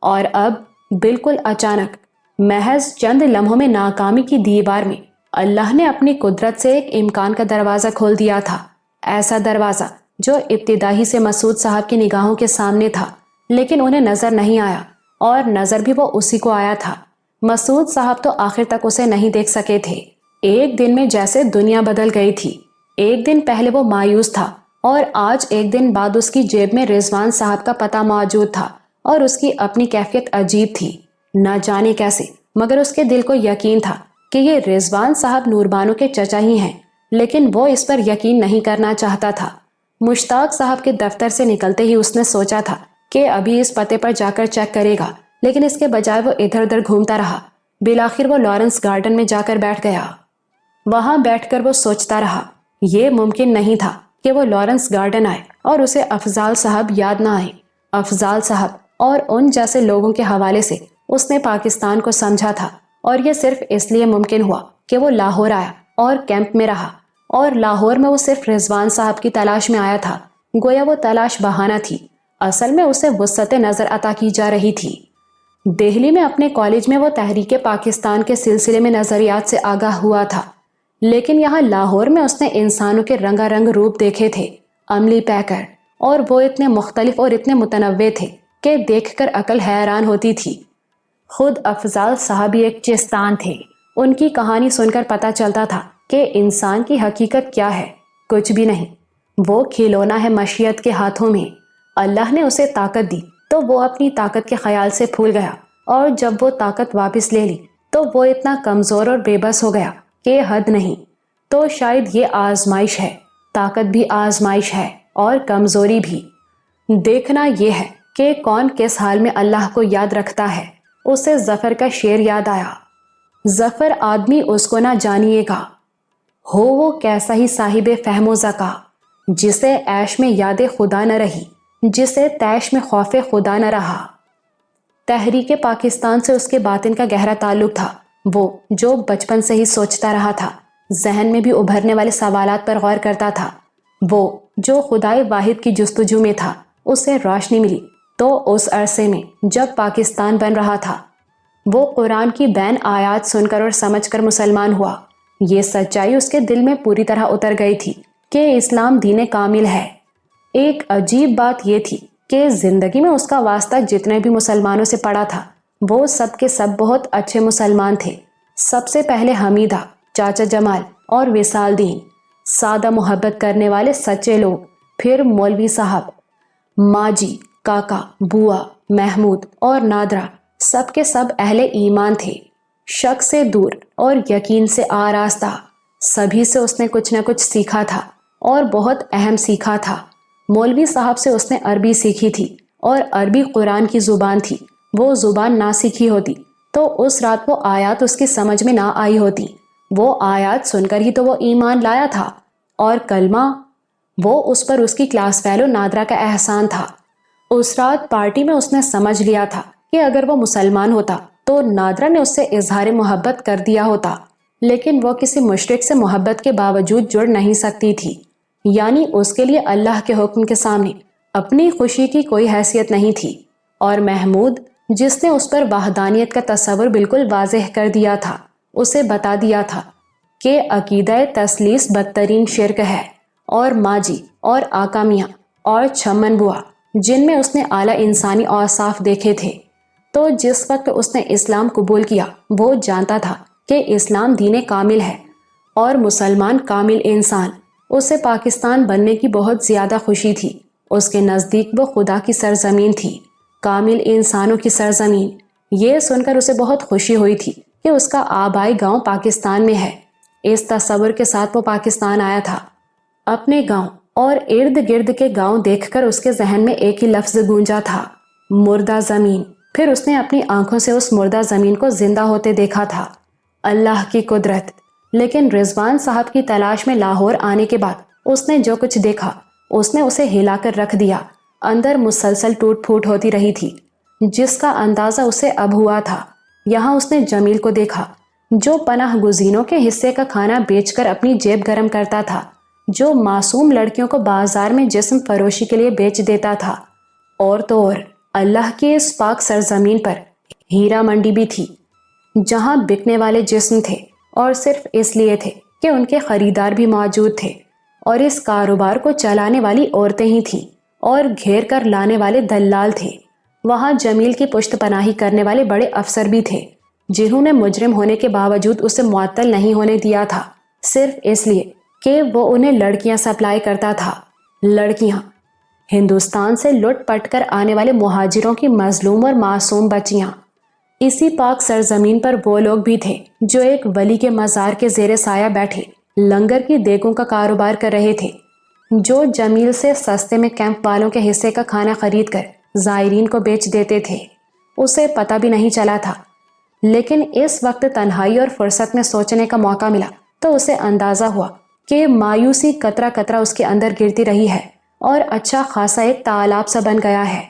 اور اب بالکل اچانک محض چند لمحوں میں ناکامی کی دیوار میں اللہ نے اپنی قدرت سے ایک امکان کا دروازہ کھول دیا تھا۔ ایسا دروازہ جو ابتدا ہی سے مسعود صاحب کی نگاہوں کے سامنے تھا، لیکن انہیں نظر نہیں آیا، اور نظر بھی وہ اسی کو آیا تھا۔ مسعود صاحب تو آخر تک اسے نہیں دیکھ سکے تھے۔ ایک دن میں جیسے دنیا بدل گئی تھی۔ ایک دن پہلے وہ مایوس تھا اور آج ایک دن بعد اس کی جیب میں رضوان صاحب کا پتہ موجود تھا اور اس کی اپنی کیفیت عجیب تھی۔ نہ جانے کیسے مگر اس کے دل کو یقین تھا کہ یہ رضوان صاحب نوربانو کے چچا ہی ہیں، لیکن وہ اس پر یقین نہیں کرنا چاہتا تھا۔ مشتاق صاحب کے دفتر سے نکلتے ہی اس نے سوچا تھا کہ ابھی اس پتے پر جا کر چیک کرے گا، لیکن اس کے بجائے وہ ادھر ادھر گھومتا رہا۔ بالآخر وہ لارنس گارڈن میں جا کر بیٹھ گیا۔ وہاں بیٹھ کر وہ سوچتا رہا۔ یہ ممکن نہیں تھا کہ وہ لارنس گارڈن آئے اور اسے افضال صاحب یاد نہ آئے۔ افضال صاحب اور ان جیسے لوگوں کے حوالے سے اس نے پاکستان کو سمجھا تھا، اور یہ صرف اس لیے ممکن ہوا کہ وہ لاہور آیا اور کیمپ میں رہا، اور لاہور میں وہ صرف رضوان صاحب کی تلاش میں آیا تھا۔ گویا وہ تلاش بہانہ تھی، اصل میں اسے وسعت نظر عطا کی جا رہی تھی۔ دہلی میں اپنے کالج میں وہ تحریک پاکستان کے سلسلے میں نظریات سے آگاہ ہوا تھا، لیکن یہاں لاہور میں اس نے انسانوں کے رنگا رنگ روپ دیکھے تھے، عملی پیکر، اور وہ اتنے مختلف اور اتنے متنوع تھے کہ دیکھ کر عقل حیران ہوتی تھی۔ خود افضال صاحب ہی ایک چستان تھے۔ ان کی کہانی سن کر پتہ چلتا تھا کہ انسان کی حقیقت کیا ہے، کچھ بھی نہیں۔ وہ کھلونا ہے مشیت کے ہاتھوں میں۔ اللہ نے اسے طاقت دی تو وہ اپنی طاقت کے خیال سے پھول گیا، اور جب وہ طاقت واپس لے لی تو وہ اتنا کمزور اور بے بس ہو گیا کہ حد نہیں۔ تو شاید یہ آزمائش ہے طاقت بھی آزمائش ہے اور کمزوری بھی۔ دیکھنا یہ ہے کہ کون کس حال میں اللہ کو یاد رکھتا ہے۔ اسے ظفر کا شعر یاد آیا، ظفر آدمی اس کو نہ جانیے گا، ہو وہ کیسا ہی صاحب فہم و ذکا، جسے عیش میں یاد خدا نہ رہی، جسے تیش میں خوف خدا نہ رہا۔ تحریک پاکستان سے اس کے باطن کا گہرا تعلق تھا۔ وہ جو بچپن سے ہی سوچتا رہا تھا، ذہن میں بھی ابھرنے والے سوالات پر غور کرتا تھا، وہ جو خدائے واحد کی جستجو میں تھا، اسے روشنی ملی تو اس عرصے میں جب پاکستان بن رہا تھا، وہ قرآن کی بین آیات سن کر اور سمجھ کر مسلمان ہوا۔ یہ سچائی اس کے دل میں پوری طرح اتر گئی تھی کہ اسلام دین کامل ہے۔ ایک عجیب بات یہ تھی کہ زندگی میں اس کا واسطہ جتنے بھی مسلمانوں سے پڑا تھا، وہ سب کے سب بہت اچھے مسلمان تھے۔ سب سے پہلے حمیدہ، چاچا جمال اور وصال دین، سادہ محبت کرنے والے سچے لوگ، پھر مولوی صاحب، ماجی، کاکا، بوا، محمود اور نادرہ، سب کے سب اہل ایمان تھے، شک سے دور اور یقین سے آراستہ۔ سبھی سے اس نے کچھ نہ کچھ سیکھا تھا اور بہت اہم سیکھا تھا۔ مولوی صاحب سے اس نے عربی سیکھی تھی اور عربی قرآن کی زبان تھی۔ وہ زبان نہ سیکھی ہوتی تو اس رات وہ آیات اس کی سمجھ میں نہ آئی ہوتی۔ وہ آیات سن کر ہی تو وہ ایمان لایا تھا، اور کلمہ وہ اس پر اس کی کلاس فیلو نادرہ کا احسان تھا۔ اس رات پارٹی میں اس نے سمجھ لیا تھا کہ اگر وہ مسلمان ہوتا تو نادرہ نے اس سے اظہار محبت کر دیا ہوتا، لیکن وہ کسی مشرک سے محبت کے باوجود جڑ نہیں سکتی تھی، یعنی اس کے لیے اللہ کے حکم کے سامنے اپنی خوشی کی کوئی حیثیت نہیں تھی۔ اور محمود، جس نے اس پر وحدانیت کا تصور بالکل واضح کر دیا تھا، اسے بتا دیا تھا کہ عقیدہ تثلیث بدترین شرک ہے، اور ماجی اور آقا میاں اور چھمن بوا، جن میں اس نے اعلیٰ انسانی اوصاف دیکھے تھے، تو جس وقت اس نے اسلام قبول کیا، وہ جانتا تھا کہ اسلام دین کامل ہے اور مسلمان کامل انسان۔ اسے پاکستان بننے کی بہت زیادہ خوشی تھی۔ اس کے نزدیک وہ خدا کی سرزمین تھی، کامل انسانوں کی سرزمین۔ یہ سن کر اسے بہت خوشی ہوئی تھی کہ اس کا آبائی گاؤں پاکستان میں ہے۔ اس تصور کے ساتھ وہ پاکستان آیا تھا۔ اپنے گاؤں اور ارد گرد کے گاؤں دیکھ کر اس کے ذہن میں ایک ہی لفظ گونجا تھا، مردہ زمین۔ پھر اس نے اپنی آنکھوں سے اس مردہ زمین کو زندہ ہوتے دیکھا تھا۔ اللہ کی قدرت! لیکن رضوان صاحب کی تلاش میں لاہور آنے کے بعد اس نے جو کچھ دیکھا، اس نے اسے ہلا کر رکھ دیا۔ اندر مسلسل ٹوٹ پھوٹ ہوتی رہی تھی، جس کا اندازہ اسے اب ہوا تھا۔ یہاں اس نے جمیل کو دیکھا، جو پناہ گزینوں کے حصے کا کھانا بیچ کر اپنی جیب گرم کرتا تھا، جو معصوم لڑکیوں کو بازار میں جسم فروشی کے لیے بیچ دیتا تھا۔ اور تو اور اللہ کی اس پاک سرزمین پر ہیرا منڈی بھی تھی، جہاں بکنے والے جسم تھے اور صرف اس لیے تھے کہ ان کے خریدار بھی موجود تھے، اور اس کاروبار کو چلانے والی عورتیں ہی تھیں اور گھیر کر لانے والے دلال تھے۔ وہاں جمیل کی پشت پناہی کرنے والے بڑے افسر بھی تھے، جنہوں نے مجرم ہونے کے باوجود اسے معطل نہیں ہونے دیا تھا، صرف اس لیے کہ وہ انہیں لڑکیاں سپلائی کرتا تھا۔ لڑکیاں، ہندوستان سے لٹ پٹ کر آنے والے مہاجروں کی مظلوم اور معصوم بچیاں۔ اسی پاک سرزمین پر وہ لوگ بھی تھے جو ایک ولی کے مزار کے زیر سایہ بیٹھے لنگر کی دیگوں کا کاروبار کر رہے تھے، جو جمیل سے سستے میں کیمپ والوں کے حصے کا کھانا خرید کر زائرین کو بیچ دیتے تھے۔ اسے پتہ بھی نہیں چلا تھا، لیکن اس وقت تنہائی اور فرصت میں سوچنے کا موقع ملا تو اسے اندازہ ہوا کہ مایوسی قطرہ قطرہ اس کے اندر گرتی رہی ہے اور اچھا خاصا ایک تالاب سا بن گیا ہے۔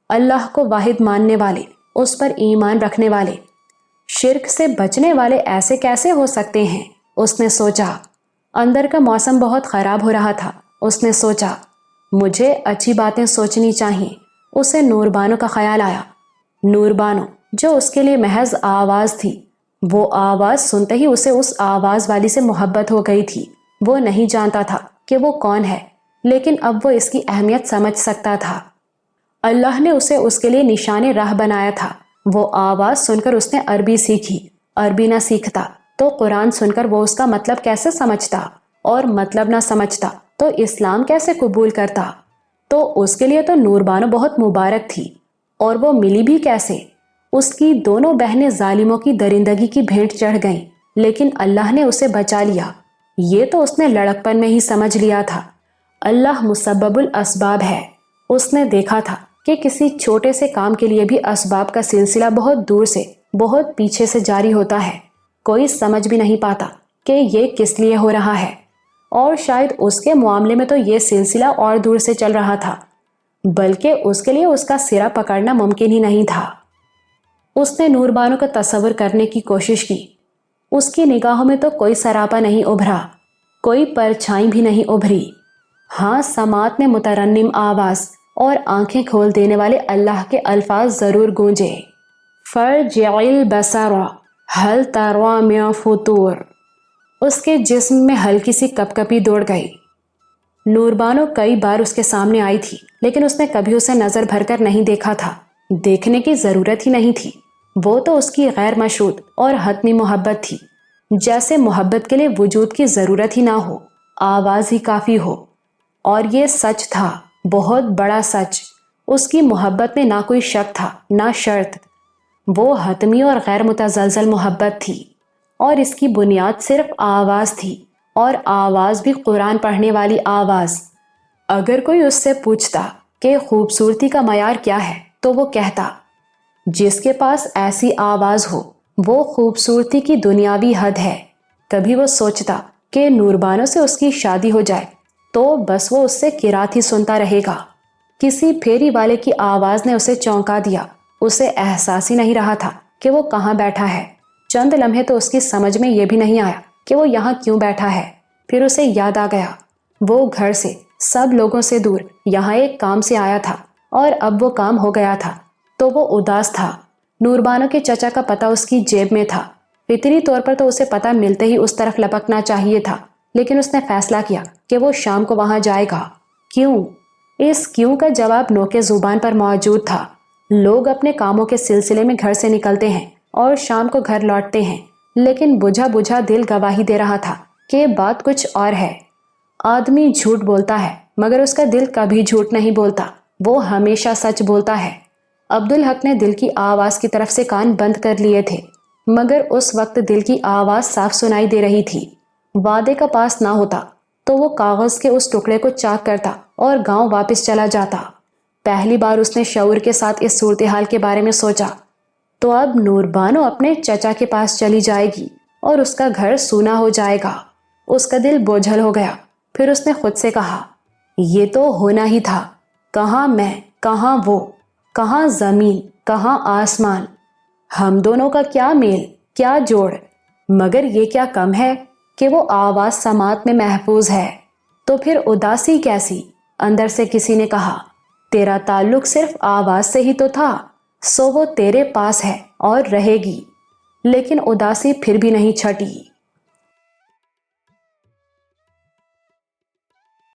اللہ کو واحد ماننے والے، اس پر ایمان رکھنے والے، شرک سے بچنے والے ایسے کیسے ہو سکتے ہیں؟ اس نے سوچا۔ اندر کا موسم بہت خراب ہو رہا تھا۔ اس نے سوچا، مجھے اچھی باتیں سوچنی چاہیے۔ اسے نور بانو کا خیال آیا۔ نور بانو جو اس کے لیے محض آواز تھی، وہ آواز سنتے ہی اسے اس آواز والی سے محبت ہو گئی تھی۔ وہ نہیں جانتا تھا کہ وہ کون ہے، لیکن اب وہ اس کی اہمیت سمجھ سکتا تھا۔ اللہ نے اسے اس کے لیے نشان راہ بنایا تھا۔ وہ آواز سن کر اس نے عربی سیکھی۔ عربی نہ سیکھتا تو قرآن سن کر وہ اس کا مطلب کیسے سمجھتا، اور مطلب نہ سمجھتا تو اسلام کیسے قبول کرتا؟ تو اس کے لیے تو نور بانو بہت مبارک تھی، اور وہ ملی بھی کیسے؟ اس کی دونوں بہنیں ظالموں کی درندگی کی بھیٹ چڑھ گئیں، لیکن اللہ نے اسے بچا لیا۔ یہ تو اس نے لڑکپن میں ہی سمجھ لیا تھا۔ اللہ مسبب الاسباب ہے۔ اس نے دیکھا تھا کہ کسی چھوٹے سے کام کے لیے بھی اسباب کا سلسلہ بہت دور سے، بہت پیچھے سے جاری ہوتا ہے۔ کوئی سمجھ بھی نہیں پاتا کہ یہ کس لیے ہو رہا ہے، اور شاید اس کے معاملے میں تو یہ سلسلہ اور دور سے چل رہا تھا، بلکہ اس کے لیے اس کا سرا پکڑنا ممکن ہی نہیں تھا۔ اس نے نور بانو کا تصور کرنے کی کوشش کی۔ اس کی نگاہوں میں تو کوئی سراپا نہیں ابھرا، کوئی پرچھائی بھی نہیں ابھری۔ ہاں، سماعت میں مترنم آواز اور آنکھیں کھول دینے والے اللہ کے الفاظ ضرور گونجے، فرجع البصر هل تری من فطور۔ اس کے جسم میں ہلکی سی کپ کپی دوڑ گئی۔ نور بانو کئی بار اس کے سامنے آئی تھی، لیکن اس نے کبھی اسے نظر بھر کر نہیں دیکھا تھا۔ دیکھنے کی ضرورت ہی نہیں تھی، وہ تو اس کی غیر مشروط اور حتمی محبت تھی، جیسے محبت کے لیے وجود کی ضرورت ہی نہ ہو، آواز ہی کافی ہو۔ اور یہ سچ تھا، بہت بڑا سچ۔ اس کی محبت میں نہ کوئی شک تھا، نہ شرط۔ وہ حتمی اور غیر متزلزل محبت تھی، اور اس کی بنیاد صرف آواز تھی، اور آواز بھی قرآن پڑھنے والی آواز۔ اگر کوئی اس سے پوچھتا کہ خوبصورتی کا معیار کیا ہے، تو وہ کہتا، جس کے پاس ایسی آواز ہو وہ خوبصورتی کی دنیاوی حد ہے۔ کبھی وہ سوچتا کہ نور بانو سے اس کی شادی ہو جائے تو بس وہ اس سے قرات ہی سنتا رہے گا۔ کسی پھیری والے کی آواز نے اسے چونکا دیا۔ اسے احساس ہی نہیں رہا تھا کہ وہ کہاں بیٹھا ہے۔ چند لمحے تو اس کی سمجھ میں یہ بھی نہیں آیا کہ وہ یہاں کیوں بیٹھا ہے۔ پھر اسے یاد آ گیا، وہ گھر سے، سب لوگوں سے دور یہاں ایک کام سے آیا تھا، اور اب وہ کام ہو گیا تھا تو وہ اداس تھا۔ نور بانو کے چچا کا پتہ اس کی جیب میں تھا۔ فطری طور پر تو اسے پتہ ملتے ہی اس طرف لپکنا چاہیے تھا، لیکن اس نے فیصلہ کیا کہ وہ شام کو وہاں جائے گا۔ کیوں؟ اس کیوں کا جواب نوکے زبان پر موجود تھا۔ لوگ اپنے کاموں کے سلسلے میں گھر سے نکلتے ہیں اور شام کو گھر لوٹتے ہیں، لیکن بجھا بجھا دل گواہی دے رہا تھا کہ بات کچھ اور ہے۔ آدمی جھوٹ بولتا ہے، مگر اس کا دل کبھی جھوٹ نہیں بولتا، وہ ہمیشہ سچ بولتا ہے۔ عبدالحق نے دل کی آواز کی طرف سے کان بند کر لیے تھے، مگر اس وقت دل کی آواز صاف سنائی دے رہی تھی۔ وعدے کا پاس نہ ہوتا تو وہ کاغذ کے اس ٹکڑے کو چاک کرتا اور گاؤں واپس چلا جاتا۔ پہلی بار اس نے شعور کے ساتھ اس صورتحال کے بارے میں سوچا۔ تو اب نور بانو اپنے چچا کے پاس چلی جائے گی اور اس کا گھر سونا ہو جائے گا۔ اس کا دل بوجھل ہو گیا۔ پھر اس نے خود سے کہا، یہ تو ہونا ہی تھا۔ کہاں میں، کہاں وہ، کہاں زمین، کہاں آسمان، ہم دونوں کا کیا میل، کیا جوڑ۔ مگر یہ کیا کم ہے کہ وہ آواز سماعت میں محفوظ ہے، تو پھر اداسی کیسی؟ اندر سے کسی نے کہا، تیرا تعلق صرف آواز سے ہی تو تھا، سو وہ تیرے پاس ہے اور رہے گی۔ لیکن اداسی پھر بھی نہیں چھٹی۔